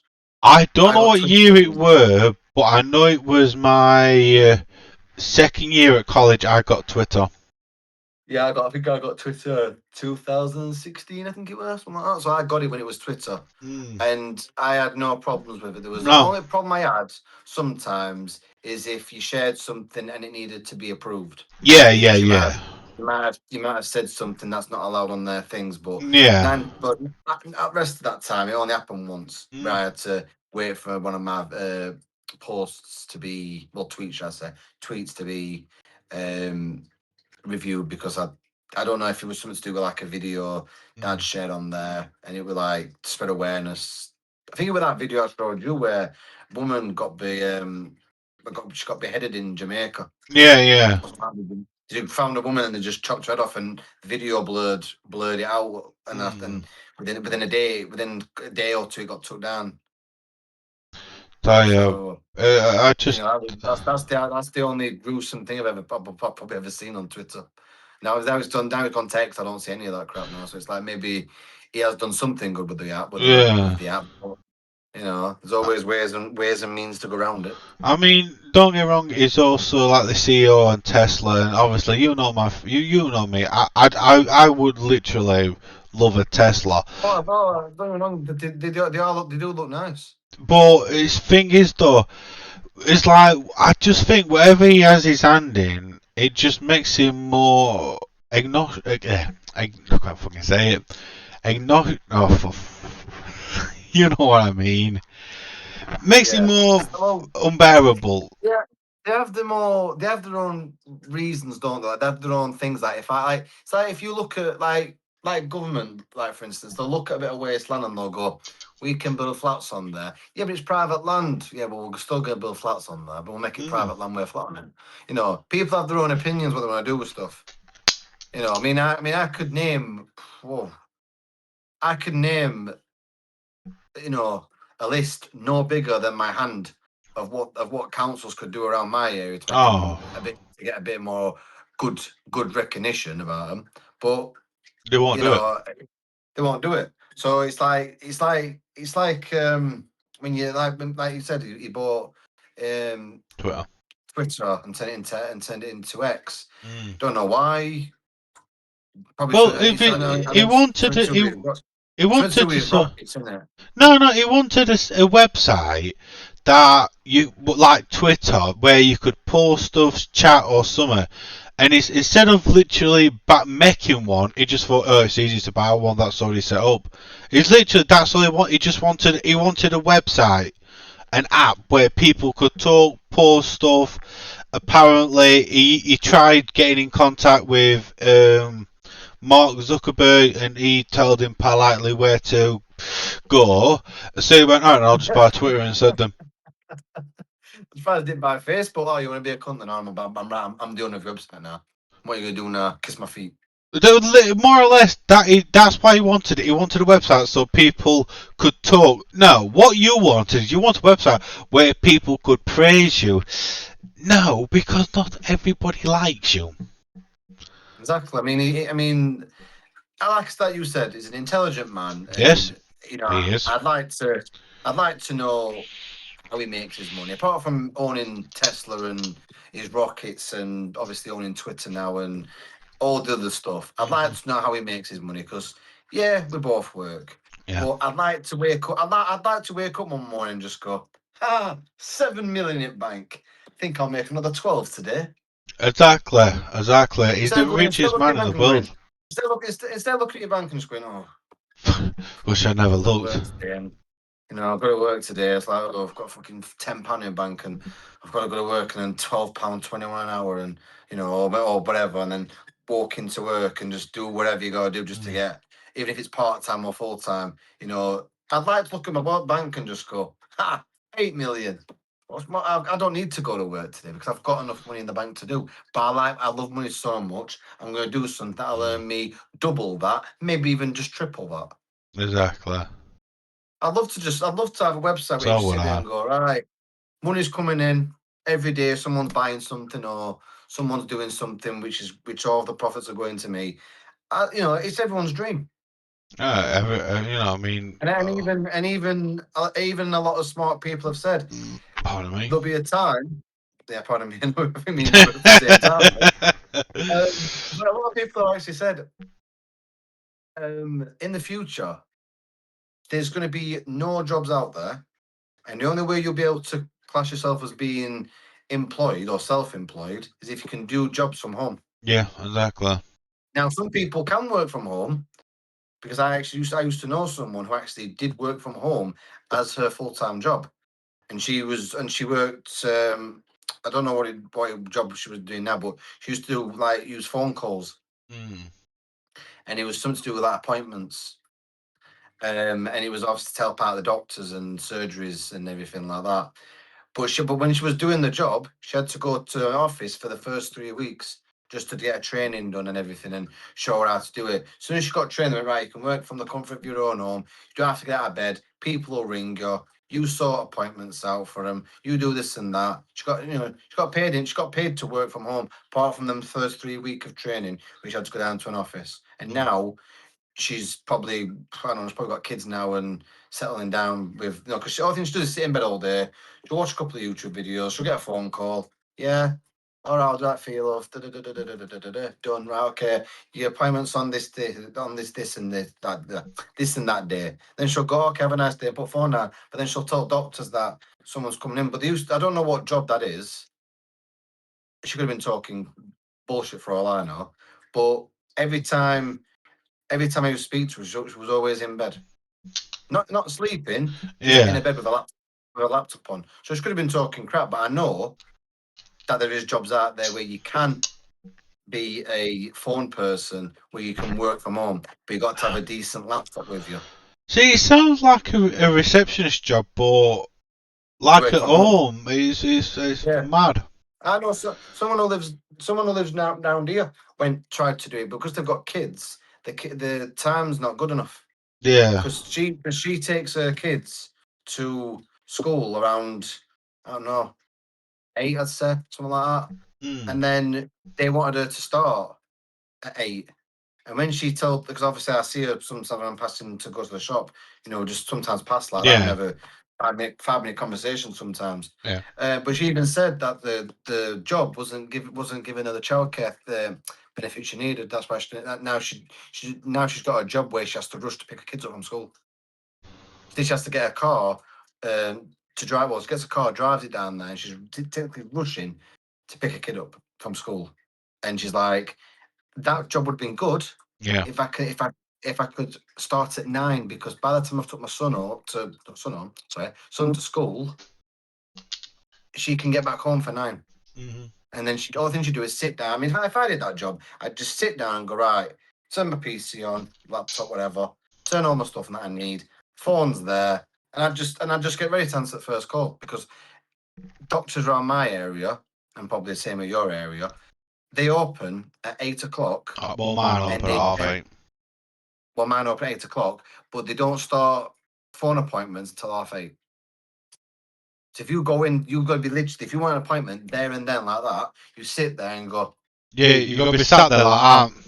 I don't know got what Twitter year it were, but I know it was my second year at college. I got Twitter. Yeah, I think I got Twitter 2016. I think it was something like that. So I got it when it was Twitter, and I had no problems with it. There was the No. only problem I had sometimes is if you shared something and it needed to be approved. Yeah, Because yeah. you might have said something that's not allowed on their things, but Yeah. but the rest of that time it only happened once where I had to wait for one of my posts to be, well, tweets, should I say, tweets to be reviewed, because I don't know if it was something to do with like a video that I'd shared on there, and it was like to spread awareness. I think it was that video I showed you where a woman she got beheaded in Jamaica. Yeah. They found a woman and they just chopped her head off, and the video blurred it out, and and within a day or two, it got took down. So I just that's the only gruesome thing I've probably ever seen on Twitter. Now it's done. Now it's on text. I don't see any of that crap now. So it's like maybe he has done something good with the app, with the app. But, there's always ways and means to go around it. I mean, don't get me wrong. He's also like the CEO on Tesla, and obviously you know you know me. I would literally love a Tesla. Oh, don't get me wrong. They do look nice. But his thing is though, it's like I just think whatever he has his hand in, it just makes him more I can't fucking say it. You know what I mean. Makes him more unbearable. Yeah, they have their own reasons, don't they? They have their own things. Like it's like if you look at like government, like for instance, they'll look at a bit of wasteland and they'll go, we can build flats on there. Yeah, but it's private land. Yeah, but we're still going to build flats on there, but we'll make it private land where flat on it. People have their own opinions what they want to do with stuff. I mean, I could name, I could name, a list no bigger than my hand of what councils could do around my area to make them to get a bit more good recognition about them, but they won't do it. They won't do it. So it's like when you like you said, you bought Twitter and turned it into X. Don't know why. Probably well, if he wanted it, he wanted to. No, he wanted a website that you like Twitter, where you could post stuff, chat or something. And instead of literally making one, he just thought, oh, it's easy to buy one that's already set up. It's literally that's all he wanted. He wanted a website, an app where people could talk, post stuff. Apparently, he tried getting in contact with Mark Zuckerberg, and he told him politely where to go. So he went, alright, I'll just buy Twitter instead then. I'm surprised I didn't buy Facebook. Oh, you want to be a cunt? Then I'm doing a website now. What are you going to do now? Kiss my feet. More or less, that's why he wanted it. He wanted a website so people could talk. No, what you wanted, you want a website where people could praise you. No, because not everybody likes you. Exactly. I mean, Alex, that you said, is an intelligent man. And, yes, he is. I'd like to know how he makes his money, apart from owning Tesla and his rockets, and obviously owning Twitter now and all the other stuff. I'd like to know how he makes his money, because we both work. Yeah. But I'd like to wake up. I'd like to wake up one morning and just go, 7 million in bank. I think I'll make another 12 today. Exactly. He's the richest man in the world. Instead of looking at your bank and just going, oh, wish I never looked. You know, I've got to work today. It's like, oh, I've got fucking £10 in bank, and I've got to go to work, and then £12.21 an hour, and you know, or whatever, and then walk into work and just do whatever you got to do just to get, even if it's part time or full time. You know, I'd like to look at my bank and just go, ha, 8 million. I don't need to go to work today because I've got enough money in the bank to do. But I love money so much. I'm going to do something that'll earn me double that, maybe even just triple that. Exactly. I'd love to have a website where you So just would sit there I. and go, right, money's coming in every day. Someone's buying something or someone's doing something, which all the profits are going to me. You know, it's everyone's dream. You know, I mean, Even a lot of smart people have said pardon me. there'll be a time. Yeah, pardon me. I think me and you at the same time. But a lot of people have actually said, in the future, there's going to be no jobs out there. And the only way you'll be able to class yourself as being employed or self-employed is if you can do jobs from home. Yeah, exactly. Now, some people can work from home because I used to know someone who actually did work from home as her full-time job, and she worked. I don't know what job she was doing now, but she used to do like use phone calls, and it was something to do with like appointments. And it was obviously to help out the doctors and surgeries and everything like that. But when she was doing the job, she had to go to an office for the first 3 weeks just to get a training done and everything and show her how to do it. As soon as she got trained, they went, right, you can work from the comfort of your own home. You don't have to get out of bed. People will ring you. You sort appointments out for them. You do this and that. She got paid in. She got paid to work from home, apart from them first 3 weeks of training, which had to go down to an office. And now she's probably, I don't know, she's probably got kids now and settling down with, because all things she does is sit in bed all day. She'll watch a couple of YouTube videos. She'll get a phone call. Yeah. All right, I'll do that for you, love. Done. Right, okay. Your appointment's on this day, on this and this and that day. Then she'll go, okay, have a nice day, put phone down. But then she'll tell doctors that someone's coming in. But I don't know what job that is. She could have been talking bullshit for all I know. But every time I would speak to her, she was always in bed. Not sleeping, just in Yeah. a bed with a laptop on. So she could have been talking crap, but I know that there is jobs out there where you can be a phone person where you can work from home, but you got to have a decent laptop with you. See, it sounds like a receptionist job, but like Work at from home. home, it's Yeah. mad. I know someone who lives now down here tried to do it because they've got kids. The time's not good enough. Yeah. Because she takes her kids to school around, I don't know, 8, I'd say, something like that. And then they wanted her to start at 8. And when she told, because obviously I see her sometimes when I'm passing to go to the shop, just sometimes pass like that and Yeah. have a 5-minute conversation sometimes. Yeah. But she even said that the job wasn't giving her the childcare benefit she needed. That's why now she's got a job where she has to rush to pick her kids up from school. Then she has to get a car to drive. Well, she gets a car, drives it down there, and she's technically rushing to pick a kid up from school. And she's like, "That job would have been good Yeah. if I could start at 9, because by the time I've took my son to school, she can get back home for 9." And then all the thing she'd do is sit down. I mean, if I did that job, I'd just sit down and go, right, turn my PC on, laptop, whatever, turn all my stuff that I need, phone's there, and I'd just get ready to answer the first call, because doctors around my area, and probably the same in your area, they open at 8 o'clock. Well, mine and open at half 8. Well, mine open at 8 o'clock, but they don't start phone appointments until half 8. So if you go in, you've got to be literally, if you want an appointment there and then like that, you sit there and go. Yeah, you got to be sat there like that.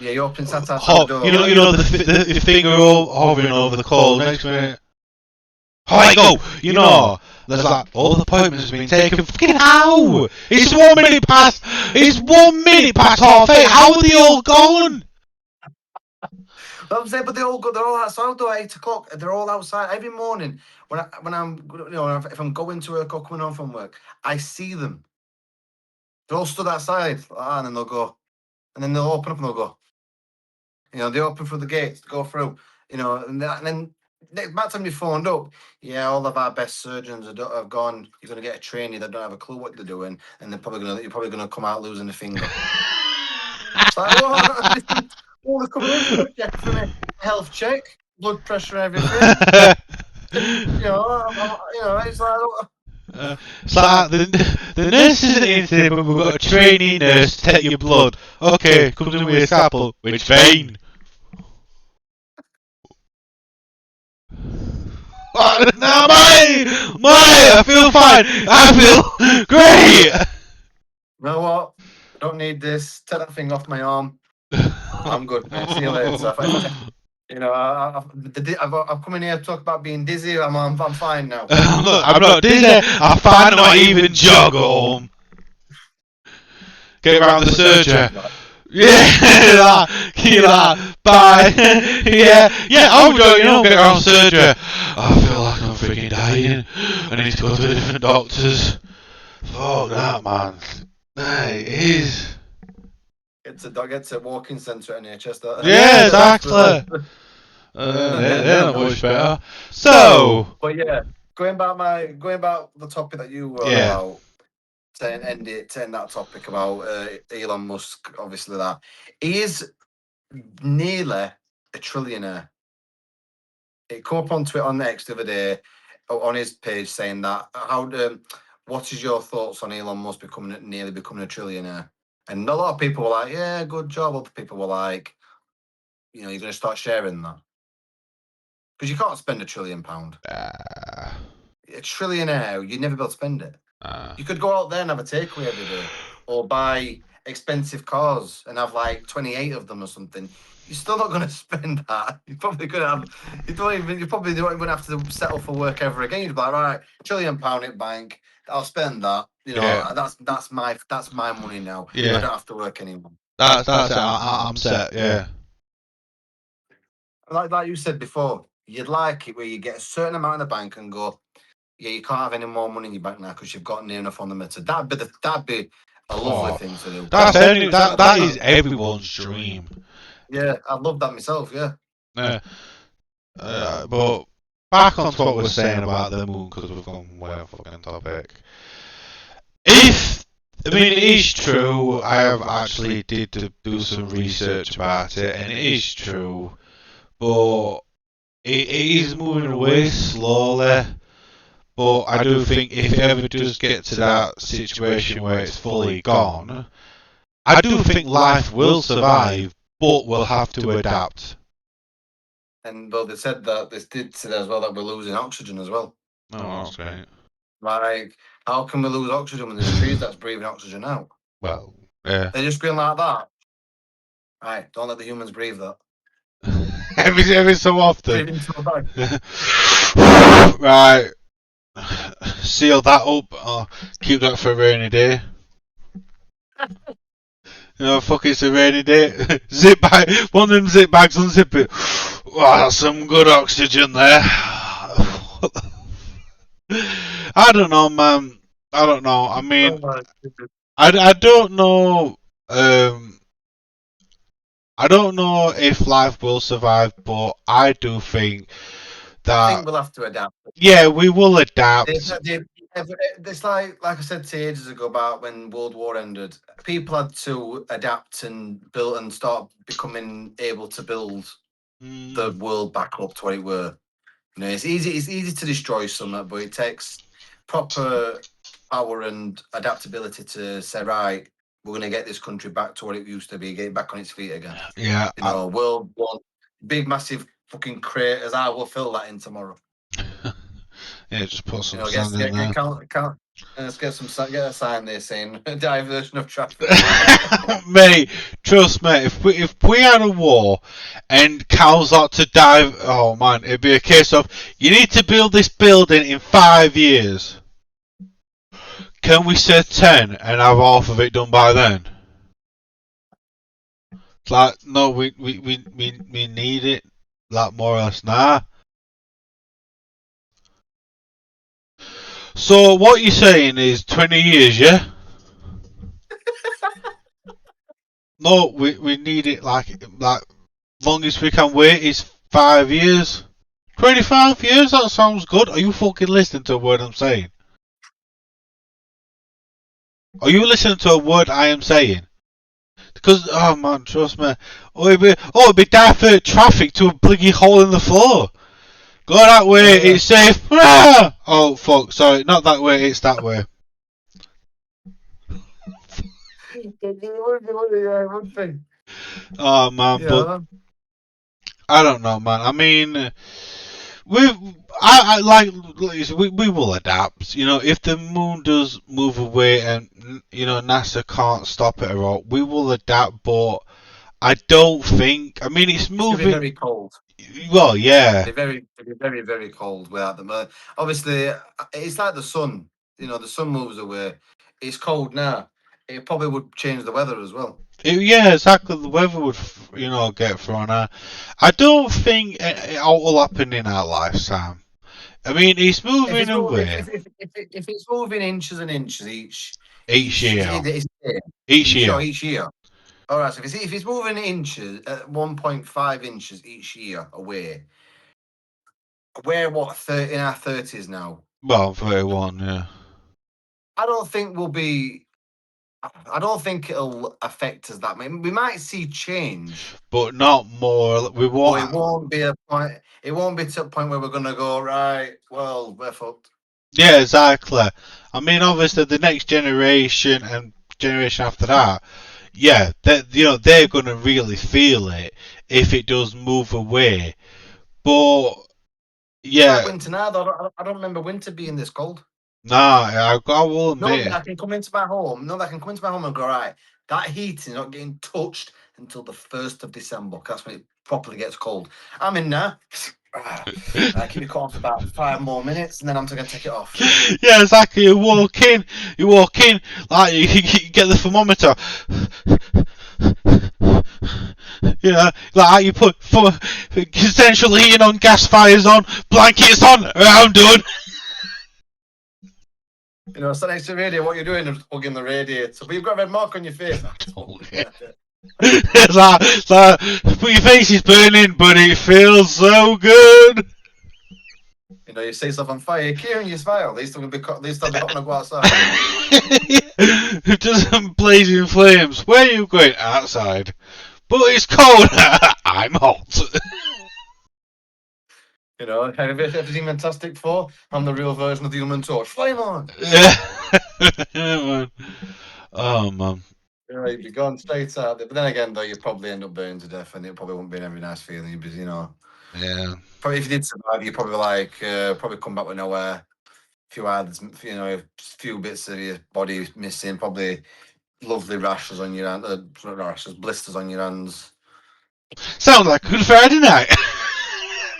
Yeah, you open sat outside the door. You know the finger hovering over the call next minute. Hi, go! There's like, all the appointments have been taken. Fucking how? It's 1 minute past. It's 1 minute past half 8. How are they all gone? I'm saying, but they're all outside though at 8 o'clock. They're all outside every morning when I'm if I'm going to work or coming home from work, I see them. They're all stood outside, and then they'll go, and then they'll open up and they'll go. They open through the gates to go through. And then next time you phoned up, yeah, all of our best surgeons have gone. You're going to get a trainee that don't have a clue what they're doing, and you're probably gonna come out losing a finger. It's like, what? All the coming in for check for me, health check, blood pressure, everything. It's like. It's like the nurse isn't in today, but we've got a trainee nurse to take your blood. Okay, comes in with a scalpel. Which vein? No, mate, I feel fine. I feel great. You know what? I don't need this. Take that thing off my arm. I'm good, mate. See you later. I've come in here to talk about being dizzy. I'm fine now. I'm not dizzy. I'm fine. Not even jog home. Get around the surgery. Yeah, bye. yeah, I'm going, get around surgery. I feel like I'm freaking dying. I need to go to the different doctors. Fuck that, man. It is. It's a walking centre at NHS. Yeah, exactly. They're not much better. So, but yeah, going back the topic that you were about. To end that topic about Elon Musk, obviously that he is nearly a trillionaire. It came up on Twitter on X the other day on his page saying that what is your thoughts on Elon Musk nearly becoming a trillionaire? And a lot of people were like, yeah, good job. Other people were like, you're going to start sharing that because you can't spend £1 trillion. A trillionaire, you'd never be able to spend it. You could go out there and have a takeaway every day, or buy expensive cars and have like 28 of them or something. You're still not going to spend that. You're probably going to have. You probably don't even have to settle for work ever again. You'd be like, right, £1 trillion in bank. I'll spend that. That's my money now. Yeah. I don't have to work anymore. That's it. I'm set. Yeah. Like you said before, you'd like it where you get a certain amount in the bank and go, yeah, you can't have any more money in your bank now because you've got near enough on the meter. That'd be a lovely thing to do. That is everyone's dream. Yeah, I'd love that myself. Yeah. But back on to what we were saying about the moon, because we've gone way off fucking topic. It is true. I have actually did do some research about it, and it is true. But it is moving away slowly. But I do think if it ever does get to that situation where it's fully gone, I do think life will survive, but we'll have to adapt. And well, they said that they did say as well that we're losing oxygen as well. Oh, that's great. Like, how can we lose oxygen when there's trees that's breathing oxygen out? Well, yeah. They're just going like that. Right, don't let the humans breathe that. every so often. Breathing so bad. Right. Seal that up. Oh, keep that for a rainy day. Fuck, it's a rainy day. Zip bag. One of them zip bags, unzip it. Oh, that's some good oxygen there. I don't know, man. I don't know. I mean, I don't know. I don't know if life will survive, but I do think that. I think we'll have to adapt. Yeah, we will adapt. It's like I said to you ages ago about when World War ended. People had to adapt and build and start becoming able to build the world back up to what it were. It's easy to destroy something, but it takes proper power and adaptability to say, right, we're going to get this country back to what it used to be, get it back on its feet again. Yeah. World War, big, massive fucking craters. I will fill that in tomorrow. Yeah, just put some sand in there. Let's get a sign there saying diversion of traffic. Mate, trust me, if we had a war and cows ought to dive, oh man, it'd be a case of you need to build this building in 5 years. Can we say 10 and have half of it done by then? It's like, no, we need it, like, more or less now. So what you're saying is 20 years, yeah? No, we need it like longest we can wait is 5 years. 25 years? That sounds good. Are you fucking listening to a word I'm saying? Are you listening to a word I am saying? Because, oh man, trust me. It'd be divert traffic to a bloody hole in the floor. Go that way, it's safe. Ah! Oh fuck, sorry, not that way, it's that way. Oh man, yeah. But I don't know, man. I mean, we will adapt. You know, if the moon does move away and NASA can't stop it at all, we will adapt. But I don't think. I mean, it's moving. It's very cold. Well, yeah. They're very, very cold without them. Obviously, it's like the sun. You know, the sun moves away. It's cold now. It probably would change the weather as well. Yeah, exactly. The weather would, get thrown out. I don't think it will happen in our lifetime. I mean, it's moving away. If it's moving inches and inches each year. Each year. All right. So if it's moving inches at 1.5 inches each year away, we're what in our 30s now. Well, 31, yeah. I don't think we'll be. I don't think it'll affect us that much. We might see change, but not more. We won't. But it won't be a point. It won't be to a point where we're gonna go right. Well, we're fucked. Yeah, exactly. I mean, obviously, the next generation and generation after that, yeah, they're gonna really feel it if it does move away. But yeah, like winter now. Though, I don't remember winter being this cold. Nah, I will admit. No, I can come into my home. No, I can come into my home and go, right, that heating not getting touched until the 1st of December. That's when it properly gets cold. I'm in now. I keep it on for about 5 more minutes, and then I'm going to take it off. Yeah, exactly. You walk in, like you get the thermometer. Like you put central heating on, gas fires on, blankets on. I'm done. You know, stand next to the radio. What you're doing is plugging the radiator, but you've got a red mark on your face. It's like, but your face is burning, but it feels so good. You know, you see stuff on fire. Kieron, you smile. At least I'll be hot when I go outside. Just blazing flames. Where are you going? Outside. But it's cold. I'm hot. You know, have you ever seen Fantastic Four? I'm the real version of the Human Torch. Flame on! Yeah, man. Oh, man. You'd be gone straight out there. But then again, though, you'd probably end up burning to death, and it probably wouldn't be a very nice feeling. You'd be, Yeah. Probably if you did survive, you'd probably probably come back with nowhere. Few ads, a few bits of your body missing. Probably lovely rashes on your hands, blisters on your hands. Sounds like a good Friday night.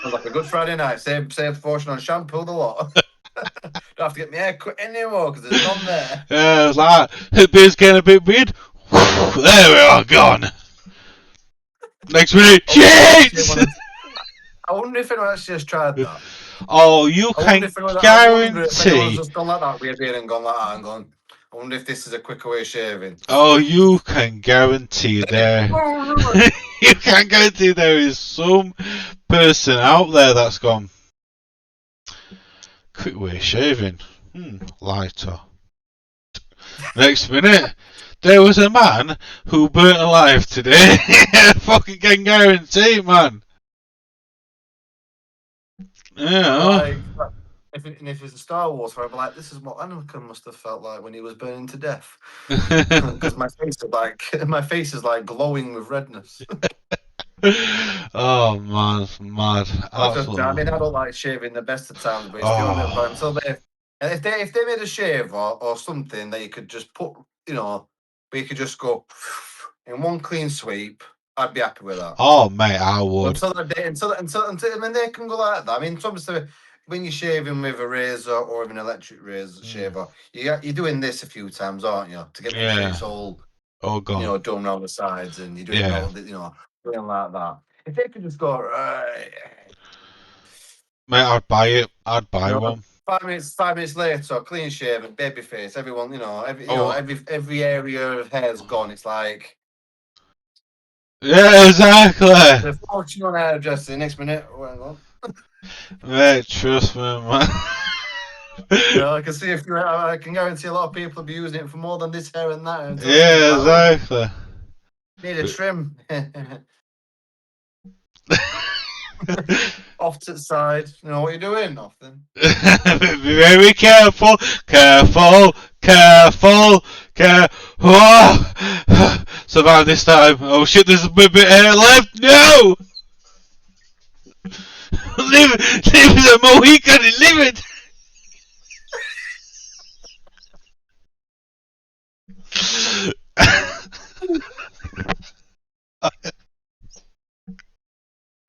Sounds like a good Friday night. Save portion on shampoo, the lot. Don't have to get my hair cut anymore because there's none there. Yeah, it's like the beard's getting a bit weird. There we are, gone. Next minute, shit! I wonder if anyone actually has tried that. Oh, you can guarantee. Just gone like that, weird beard and gone like that and gone. I wonder if this is a quicker way of shaving. Oh, you can guarantee there. You can guarantee there is some person out there that's gone. Quick way of shaving. Lighter. Next minute, there was a man who burnt alive today. Fucking can guarantee, man. Yeah. If it's a Star Wars fan, I'd be like, this is what Anakin must have felt like when he was burning to death. Because my face is like glowing with redness. Oh man, mad. Absolutely. I mean, I don't like shaving the best of times, but it's still a bit of fun. So if they made a shave or something that you could just put, where you could just go in one clean sweep, I'd be happy with that. Oh mate, I would. Until I mean, they can go like that. I mean, obviously, when you're shaving with a razor or with an electric razor shaver, you're doing this a few times, aren't you? To get the face all gone. done around the sides, and you're doing all doing like that. If they could just go right, mate, I'd buy it. I'd buy one. 5 minutes later, clean shaven, baby face. Everyone, every area of hair's gone. It's like. Yeah, exactly. The fortune on hairdressing next minute. Oh, hang on. Mate, trust me, man. Yeah, I can see if you. I can guarantee a lot of people will be using it for more than this hair and that. I'm telling you, Yeah, like, oh, exactly. need a trim. Off to the side. You know what you're doing? Nothing. Be very careful, careful, careful, careful. Oh, survive this time. Oh shit, there's a bit of hair left. No! Leave the Mohican, leave it!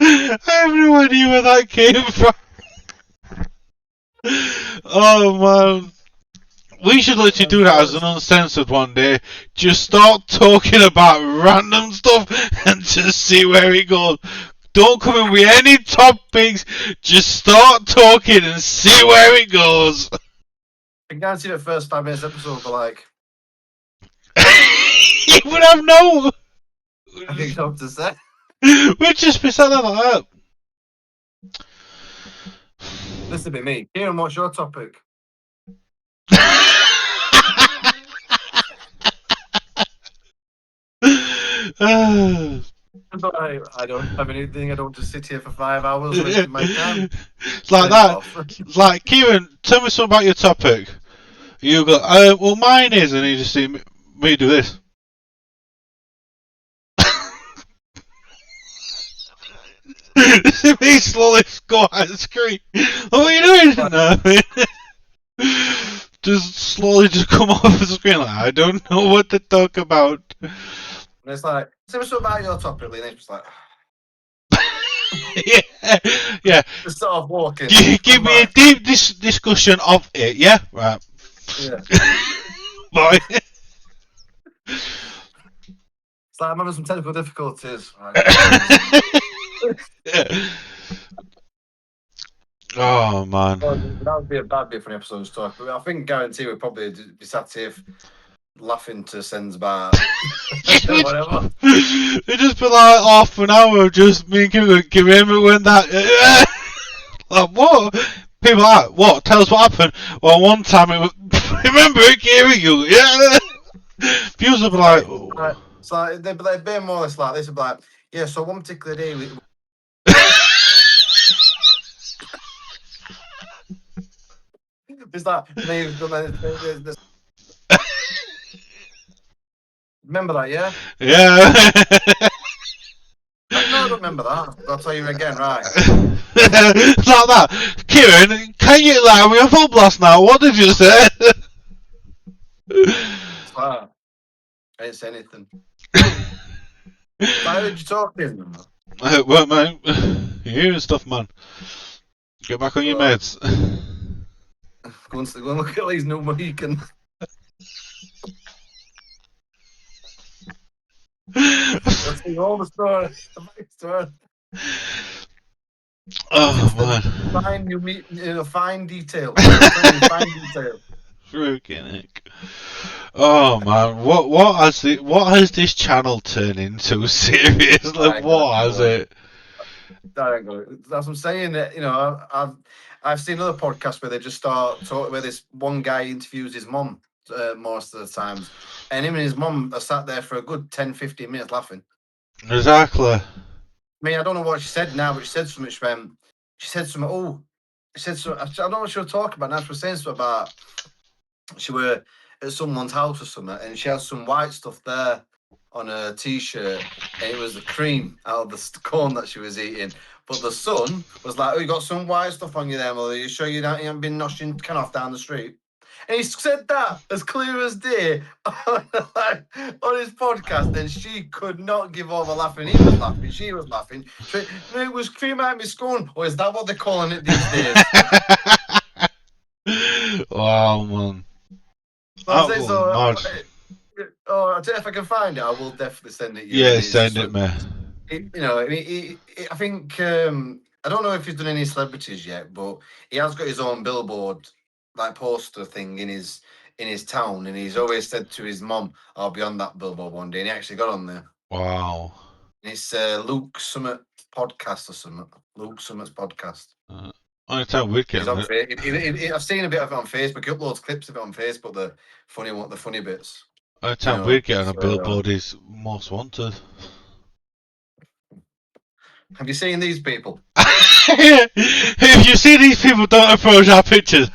I have no idea where that came from. Oh man. We should literally do that as an uncensored one day. Just start talking about random stuff and just see where it goes. Don't come in with any topics. Just start talking and see where it goes. I can guarantee the first 5 minutes episode will be like. You would have no. I think I have to say. We'd just be sat there like that. This will be me. Kieron, what's your topic? I don't have anything. I don't just sit here for 5 hours wasting my time. It's like that. It's like, Kieron, tell me something about your topic. You go, well, mine is, and you just see me do this. See me slowly go out the screen. What are you doing? No, just slowly just come off the screen like, I don't know what to talk about. And it's like, tell me something about your topic, Lee. And it's just like, yeah. just sort of walking. Give me a deep discussion of it, yeah? Right. Yeah. Boy. It's like I'm having some technical difficulties. Yeah. Oh man. That would be a bad bit for an episode's talk, but I think guarantee we'd probably be sat here laughing to sends about whatever. It'd just be like half an hour of just me and Kim going, "Can you remember when that?" Like what? People are like, what? Tell us what happened. Well, one time it was. Remember it, Kieron? You, yeah. Views would be like, oh. So they'd be more or less like this. Would be like, yeah. So one particular day we. It's like remember that, yeah? Yeah. No, I don't remember that. I'll tell you again, right? It's like that. Kieron, can you allow me a full blast now? What did you say? I didn't say anything. Why did you talk to him? Well, man, you're hearing stuff, man. Get back on your meds. Go and look at these new Mohicans. Let's see all the story. The backstory. Oh man. Fine detail. Fine detail. Freaking heck. Oh man, what has this channel turned into? Seriously, what has it? That's what I'm saying. That, you know, I've seen other podcasts where they just start talking, where this one guy interviews his mum most of the times, and him and his mum are sat there for a good 10-15 minutes laughing. Exactly. I mean, I don't know what she said now, but she said something. She said something. Oh, she said something. I don't know what she was talking about. Now she was saying something about she were at someone's house or something, and she had some white stuff there on her t-shirt, and it was the cream out of the corn that she was eating. But the son was like, "Oh, you got some white stuff on you there, mother. You sure you haven't been noshing can off down the street?" And he said that as clear as day on his podcast, and she could not give over laughing. He was laughing, she was laughing. It was cream out of my scone. Or is that what they're calling it these days? Wow, man. I don't know if I can find it. I will definitely send it. Yeah, send it, man. You know, I think I don't know if he's done any celebrities yet, but he has got his own billboard, like poster thing in his town, and he's always said to his mom, "I'll be on that billboard one day," and he actually got on there. Wow. It's Luke Summit podcast or something. Luke Summit's podcast. Only time we'd get I've seen a bit of it on Facebook. He uploads clips of it on Facebook. The funny bits. Only time we'd get on a billboard is Most Wanted. Have you seen these people? If you see these people, don't approach our pictures.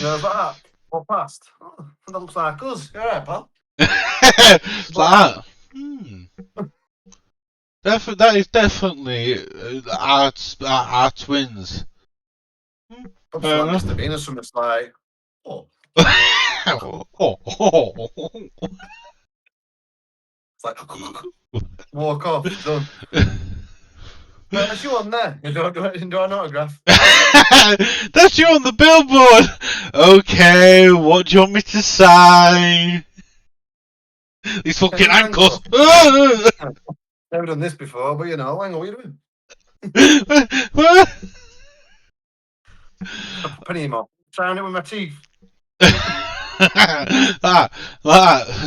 Like that. What past? Oh, that looks like us. All right, pal. Like that. That is definitely our twins. Like Mr. Bean or something. It's like, oh. It's like, walk off. Done. That's you on there. Do an autograph. That's you on the billboard. Okay, what do you want me to sign? These fucking ankles. Never done this before, but hang on, what are you doing? Penny him off. Trying it with my teeth.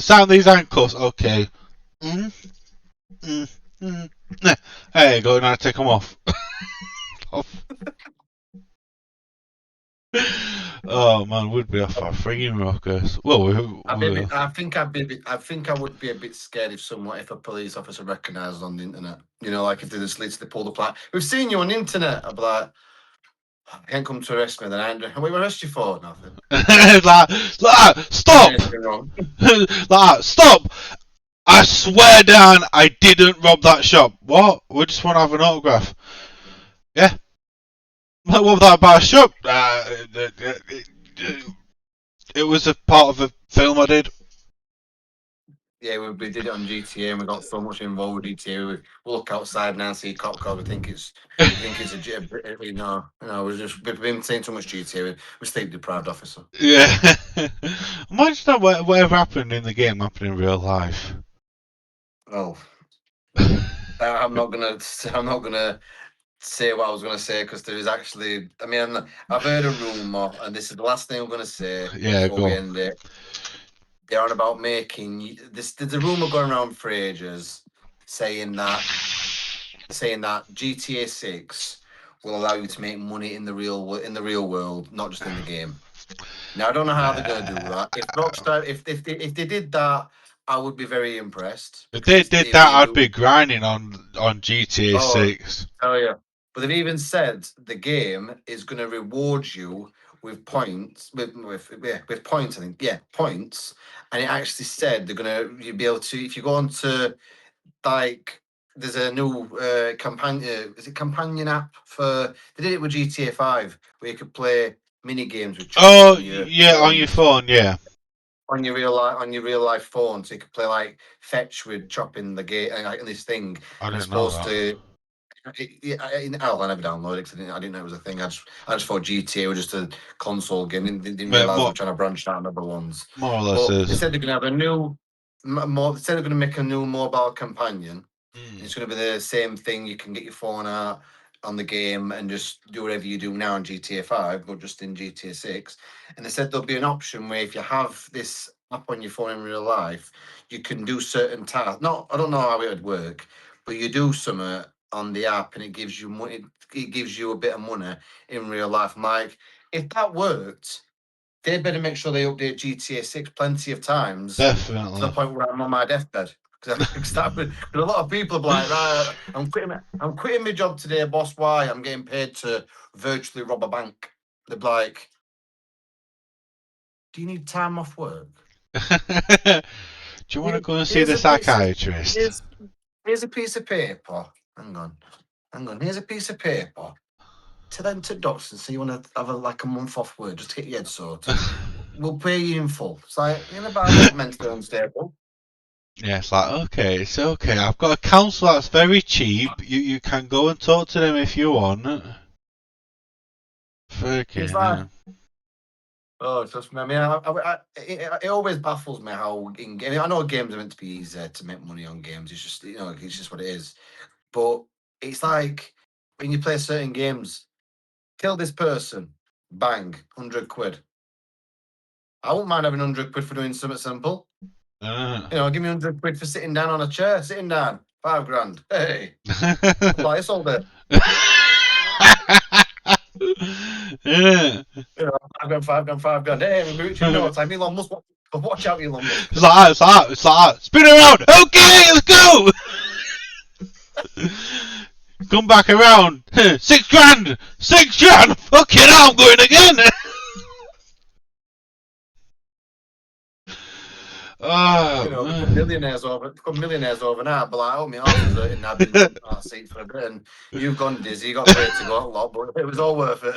Sound these ankles. Okay. Hey, go now. Take them off. Oh man, we'd be off our frigging rockers. Well, I think I would be a bit scared if a police officer recognised on the internet. Like if they just literally pulled up like, we've seen you on the internet. I'd be like, I can't come to arrest me. Then I ain't. What do you arrest you for? Nothing. Stop! Stop! I swear down, I didn't rob that shop. What? We just want to have an autograph. Yeah. What was that about a shop? It was a part of a film I did. Yeah, we did it on GTA and we got so much involved with GTA. We look outside now and see a cop car. We think it's a we've been seeing too much GTA. We're sleep deprived officer. Yeah. Imagine that whatever happened in the game happened in real life. Oh, I'm not gonna say what I was gonna say because there is actually. I mean, I've heard a rumor, and this is the last thing I'm gonna say before we end it. They're on about making this. There's a rumor going around for ages saying that GTA 6 will allow you to make money in the real world, not just in the game. Now I don't know how they're going to do that. If Rockstar, if they did that, I would be very impressed. If they did that, I'd be grinding on GTA 6. Oh yeah, but they've even said the game is going to reward you with points, with points. I think points, and it actually said you'll be able to if you go on to like. There's a new companion. Is it companion app for? They did it with GTA 5, where you could play mini games with. On your phone, yeah. On your real life phone, so you could play like fetch with chopping the gate and this thing. I didn't know that. I never downloaded it because I didn't know it was a thing. I just thought GTA was just a console game. Didn't realize they were trying to branch out other ones. More or less, they said they're going to have a new. They said they're going to make a new mobile companion. It's going to be the same thing. You can get your phone out on the game and just do whatever you do now in GTA 5, but just in GTA 6. And they said there'll be an option where if you have this app on your phone in real life, you can do certain tasks. I don't know how it would work, but you do something on the app and it gives you money. It gives you a bit of money in real life. I'm like, if that worked, they better make sure they update GTA 6 plenty of times. Definitely. To the point where I'm on my deathbed. Because a lot of people are like, right, I'm quitting my job today, boss. Why? I'm getting paid to virtually rob a bank. They're like, do you need time off work? Do you want to go and see the psychiatrist? Here's a piece of paper. Hang on. Here's a piece of paper. To them to doctors and say you want to have a month off work, just to get your head sorted. We'll pay you in full. It's like, you're about mentally unstable. Yeah, it's like, okay, it's okay. I've got a counsellor that's very cheap. You can go and talk to them if you want. Freaking like, oh, trust me. I mean, it always baffles me how I know games are meant to be easy to make money on games. It's just it's just what it is. But it's like when you play certain games, kill this person, bang, £100. I wouldn't mind having £100 for doing something simple. You know, give me 100 quid for sitting down on a chair. Sitting down, £5 grand. Hey, like this all day. Yeah. You know, £5 grand. Hey, we're reaching no time. Elon Musk, watch out, Elon Musk. It's like that, it's like that, it's like that. Spin around! Okay, let's go! Come back around! £6 grand! £6 grand! Fucking hell, I'm going again! Oh, You know, man. become millionaires overnight. But like, oh, my arse is hurting. I've been on our seat for a bit, and you've gone dizzy. You got to go a lot, but it was all worth it.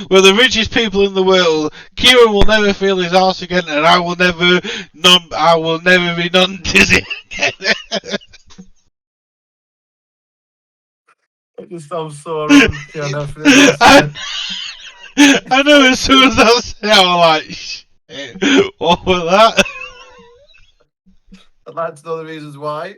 We're the richest people in the world. Kieron will never feel his arse again, and I will never be non-dizzy again. It just sounds so wrong. Yeah, no, for the I know as soon as I said it, I'm like, shit, what was that? I'd like to know the reasons why.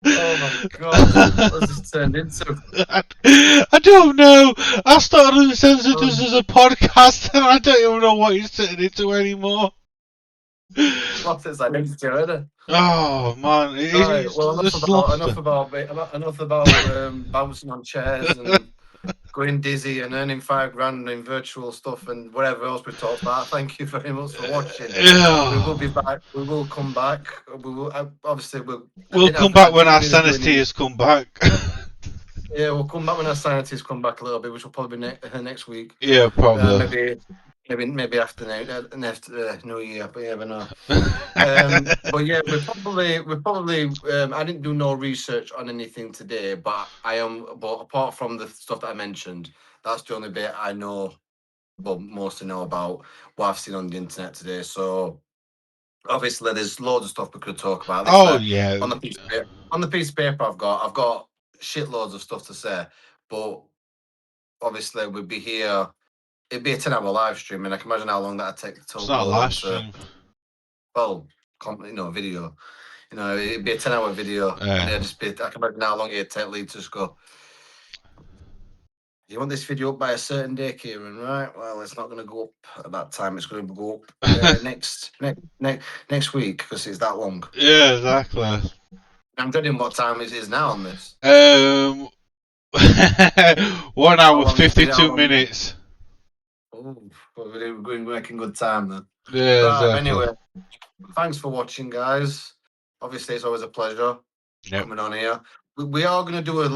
Oh my god, what's this turned into? I don't know. I started Uncensored this as a podcast, and I don't even know what it's turned into anymore. What's this like next year, isn't it? Oh man! Right, well, enough about bouncing on chairs and going dizzy and earning £5 grand in virtual stuff and whatever else we talked about. Thank you very much for watching. We will be back. We will come back. We will obviously we'll come back when our sanity has come back. Yeah, we'll come back when our sanity's come back a little bit, which will probably be next week. Yeah, probably. Maybe after New Year, but you never know. But yeah, we probably. I didn't do no research on anything today, but I am. But apart from the stuff that I mentioned, that's the only bit I know. Well, mostly know about what I've seen on the internet today. So obviously, there's loads of stuff we could talk about. Yeah. On the piece of paper I've got shitloads of stuff to say, but obviously we'd be here. It'd be a 10-hour live stream, and I can imagine how long that'd take to It's not a upload live stream. Well, video. You know, it'd be a 10-hour video, and it'd just be. I can imagine how long it'd take Lee to just go. You want this video up by a certain day, Kieron, right? Well, it's not going to go up at that time. It's going to go up next week because it's that long. Yeah, exactly. I'm dreading what time it is now on this. 1 hour 52 minutes. Oh, we're making good time then. Yeah, right, exactly. Anyway, thanks for watching, guys. Obviously, it's always a pleasure coming on here. We are going to do a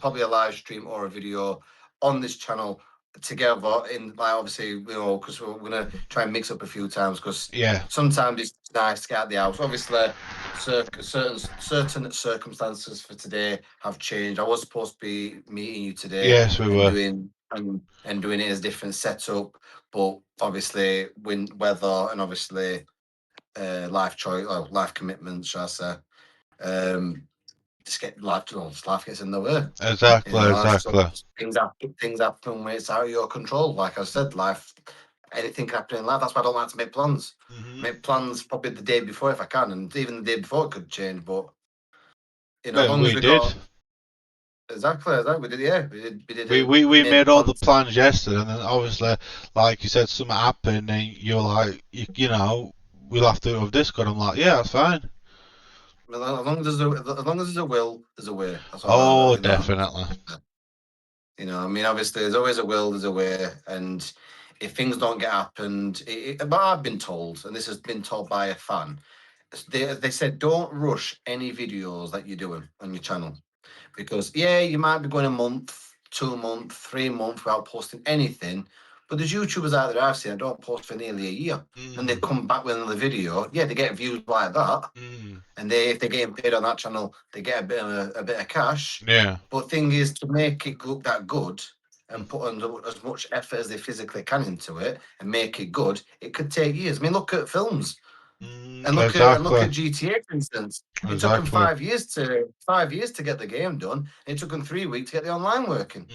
probably a live stream or a video on this channel together. Obviously, because we're going to try and mix up a few times. Because sometimes it's nice to get out the house. Obviously, certain circumstances for today have changed. I was supposed to be meeting you today. Yes, we were. Doing it as a different setup, but obviously weather and obviously life commitments, shall I say. Just get life gets in the way. Exactly. Things happen when it's out of your control. Like I said, anything can happen in life. That's why I don't like to make plans. Make plans probably the day before if I can, and even the day before it could change. But as long as we got. Exactly. We did. Yeah, we made all the plans yesterday, and then obviously, like you said, something happened, and you're like, we'll have to do it with Discord. I'm like, yeah, that's fine. As long as there's a will, there's a way. That's all definitely. Obviously, there's always a will, there's a way, and if things don't get happened, but I've been told, and this has been told by a fan, they said don't rush any videos that you're doing on your channel. Because, you might be going a month, 2 months, 3 months without posting anything. But there's YouTubers out there I've seen that don't post for nearly a year. And they come back with another video. Yeah, they get views like that. And if they're getting paid on that channel, they get a bit of cash. Yeah. But thing is, to make it look that good and put as much effort as they physically can into it and make it good, it could take years. Look at films. And look at GTA, for instance. It took them 5 years to get the game done. It took them 3 weeks to get the online working.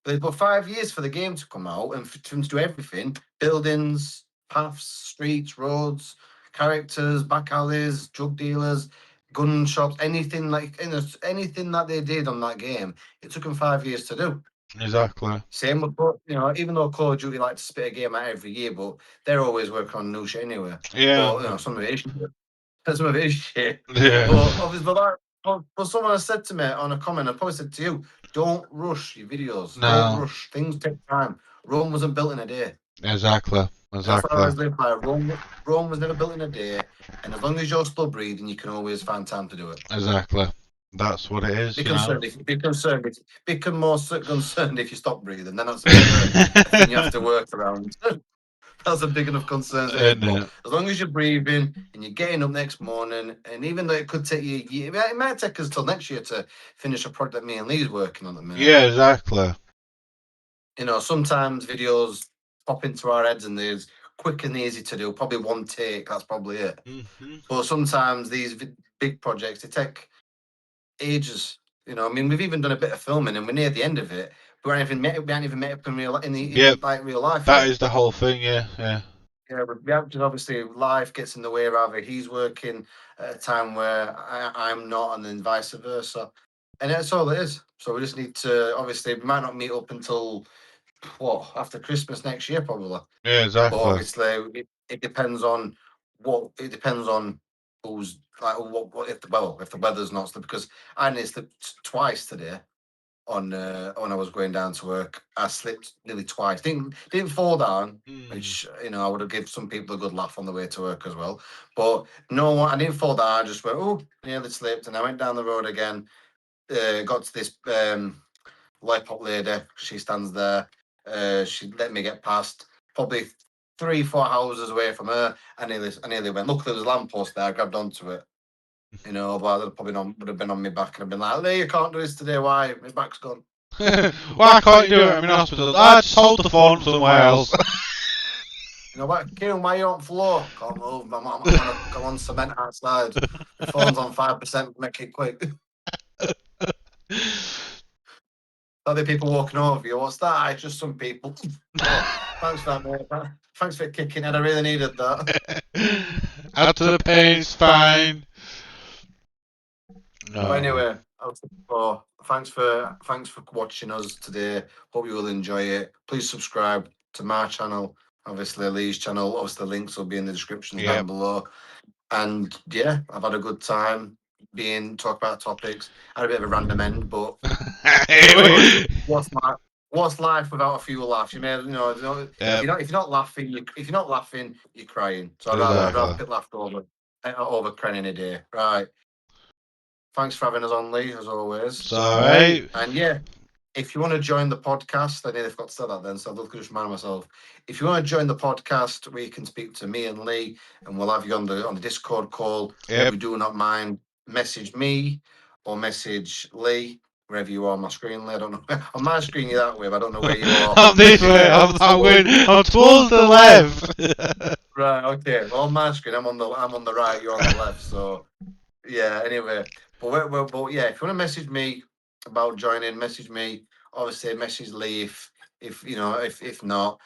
But they put 5 years for the game to come out and for them to do everything: buildings, paths, streets, roads, characters, back alleys, drug dealers, gun shops, anything that they did on that game. It took them 5 years to do. Exactly. Same with, even though Call of Duty like to spit a game out every year, but they're always working on new shit anyway. Yeah. Or some of it is shit. Some of it is shit. Yeah. But obviously, but someone has said to me on a comment, I probably said to you, don't rush your videos. Don't No. rush. Things take time. Rome wasn't built in a day. Exactly. That's what I Exactly. always live by. Rome was never built in a day, and as long as you're still breathing, you can always find time to do it. Exactly. That's what it is, Be you know. concerned if be concerned if become more concerned if you stop breathing. Then that's a bit of a thing you have to work around. That's a big enough concern as it is. Isn't But it? as long as you're breathing and you're getting up next morning, and even though it could take you, it might take us till next year to finish a project that me and Lee's working on at the minute. Yeah, exactly. Sometimes videos pop into our heads and there's quick and easy to do. Probably one take. That's probably it. Hmm. But sometimes these big projects they take ages. I mean, we've even done a bit of filming and we're near the end of it. But we haven't even met up in Yep. real life That yet. is the whole thing, yeah, yeah. Yeah, but we have just obviously life gets in the way. Rather, he's working at a time where I'm not, and then vice versa. And that's all it is. So we just need to obviously we might not meet up until after Christmas next year probably. Yeah, But exactly. obviously it depends on who's like what if the weather's not slipping, because I nearly slipped twice today on when I was going down to work. I slipped nearly twice. Didn't fall down, which I would have given some people a good laugh on the way to work as well. But no, I didn't fall down. I just went, oh, nearly slipped, and I went down the road again. Got to this lollipop lady. She stands there. She let me get past. Probably 3-4 houses away from her. I nearly went. Luckily, there was a lamppost there. I grabbed onto it. But I'd probably would have been on my back and I've been like, Lee, you can't do this today. Why? My back's gone. Why can't you do it? I'm in hospital. I just hold the phone somewhere else. You know what, Kieron, why you on floor? Can't move. I'm on cement outside. My phone's on 5%. Make it quick. Other people walking over you. What's that? It's just some people. Oh, thanks for that, mate. Thanks for kicking it. I really needed that. Out of the pain's fine. But anyway, thanks for watching us today. Hope you will enjoy it. Please subscribe to my channel, obviously Lee's channel. Obviously, the links will be in the descriptions down below. And yeah, I've had a good time talk about topics. I had a bit of a random end, but what's life without a few laughs? If you're not laughing, you're crying. So I'd rather Exactly. put laughter over crying any day. Right. Thanks for having us on, Lee, as always. It's alright. And yeah, if you want to join the podcast, I nearly forgot to say that then, so I'll just remind myself. If you want to join the podcast, we can speak to me and Lee, and we'll have you on the Discord call. Yep. We do not mind. Message me or message Lee, wherever you are on my screen, Lee. I don't know. On my screen, you're that way, but I don't know where you are. I'm this way. I'm towards the left. Right. Okay. Well, on my screen, I'm on the right. You're on the left. So yeah. Anyway, but yeah, if you want to message me about joining, message me. Obviously, message Lee if not.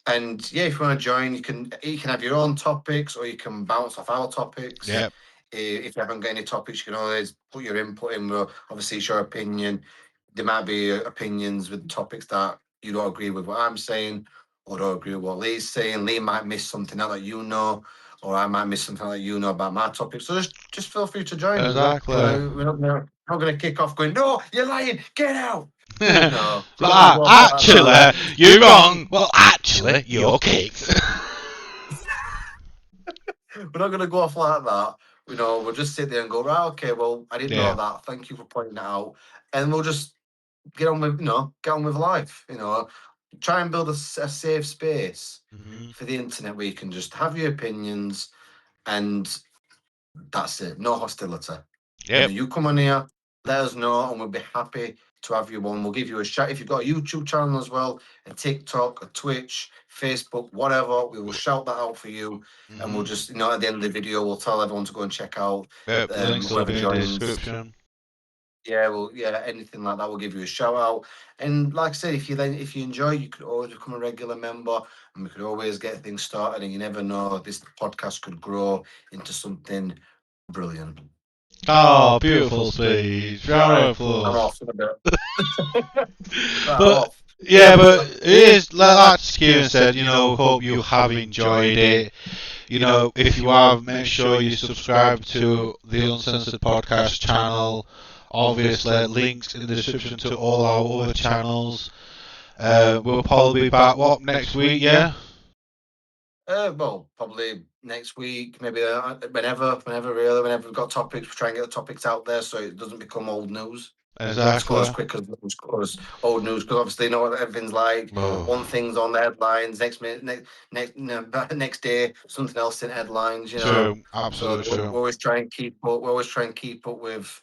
And yeah, if you want to join, you can have your own topics or you can bounce off our topics. Yep. If you haven't got any topics, you can always put your input in. Well, obviously, it's your opinion. There might be opinions with topics that you don't agree with what I'm saying or don't agree with what Lee's saying. Lee might miss something out that you know, or I might miss something that you know about my topic. So just feel free to join. Exactly. We're not going to kick off going, no, you're lying, get out. No. Actually, you're wrong. Well, actually, you're kicked. We're not going to go off like that. We'll just sit there and go, right, okay, well, I didn't know that. Thank you for pointing that out. And we'll just get on with life. Try and build a safe space for the internet where you can just have your opinions and that's it. No hostility. Yep. You come on here, let us know, and we'll be happy to have you on. We'll give you a shout. If you've got a YouTube channel as well, a TikTok, a Twitch, Facebook, whatever, we will shout that out for you. And we'll just, at the end of the video, we'll tell everyone to go and check out links will whoever be in the joins. description. Yeah, anything like that, we'll give you a shout out. And like I said, if you enjoy, you could always become a regular member, and we could always get things started. And you never know, this podcast could grow into something brilliant. Oh, beautiful speech. Round of I'm applause. off in a bit. Right, I'm But off. yeah, but it is like Kieron said. Hope you have enjoyed it. If you have, make sure you subscribe to the Uncensored podcast channel. Obviously, links in the description to all our other channels. We'll probably be back next week, yeah. Well, probably next week, maybe whenever really, whenever we've got topics, we try and get the topics out there so it doesn't become old news. Exactly. As quick as old news, because obviously you know what everything's like. Oh. One thing's on the headlines, next minute, next day, something else in headlines. True, So absolutely we true. always try and keep up. We always try and keep up with,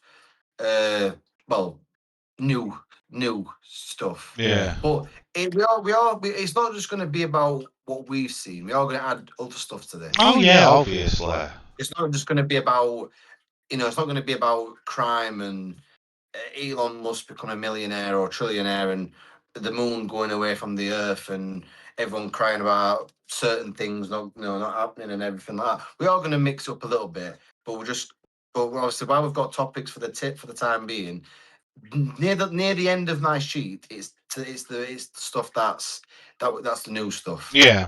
well, new stuff. Yeah. But it's not just going to be about what we've seen. We are going to add other stuff to this. Oh yeah, obviously. It's not just going to be about, it's not going to be about crime and Elon Musk becoming a millionaire or trillionaire and the moon going away from the earth and everyone crying about certain things not happening and everything like that. We are going to mix up a little bit, but but obviously while we've got topics for the tip for the time being, near the end of my sheet, it's the stuff that's the new stuff. Yeah.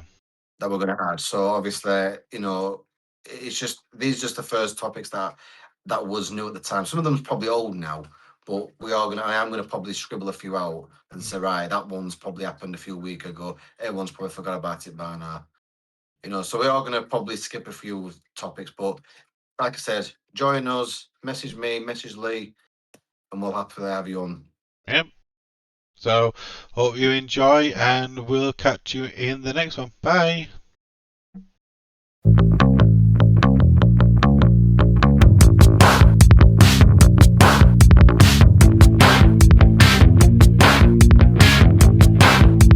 That we're going to add. So obviously, it's just the first topics that was new at the time. Some of them's probably old now, but I am gonna probably scribble a few out and say, right, that one's probably happened a few weeks ago. Everyone's probably forgot about it by now. So we are gonna probably skip a few topics, but like I said, join us, message me, message Lee, and we'll happily have you on. Yep. So, hope you enjoy, and we'll catch you in the next one. Bye.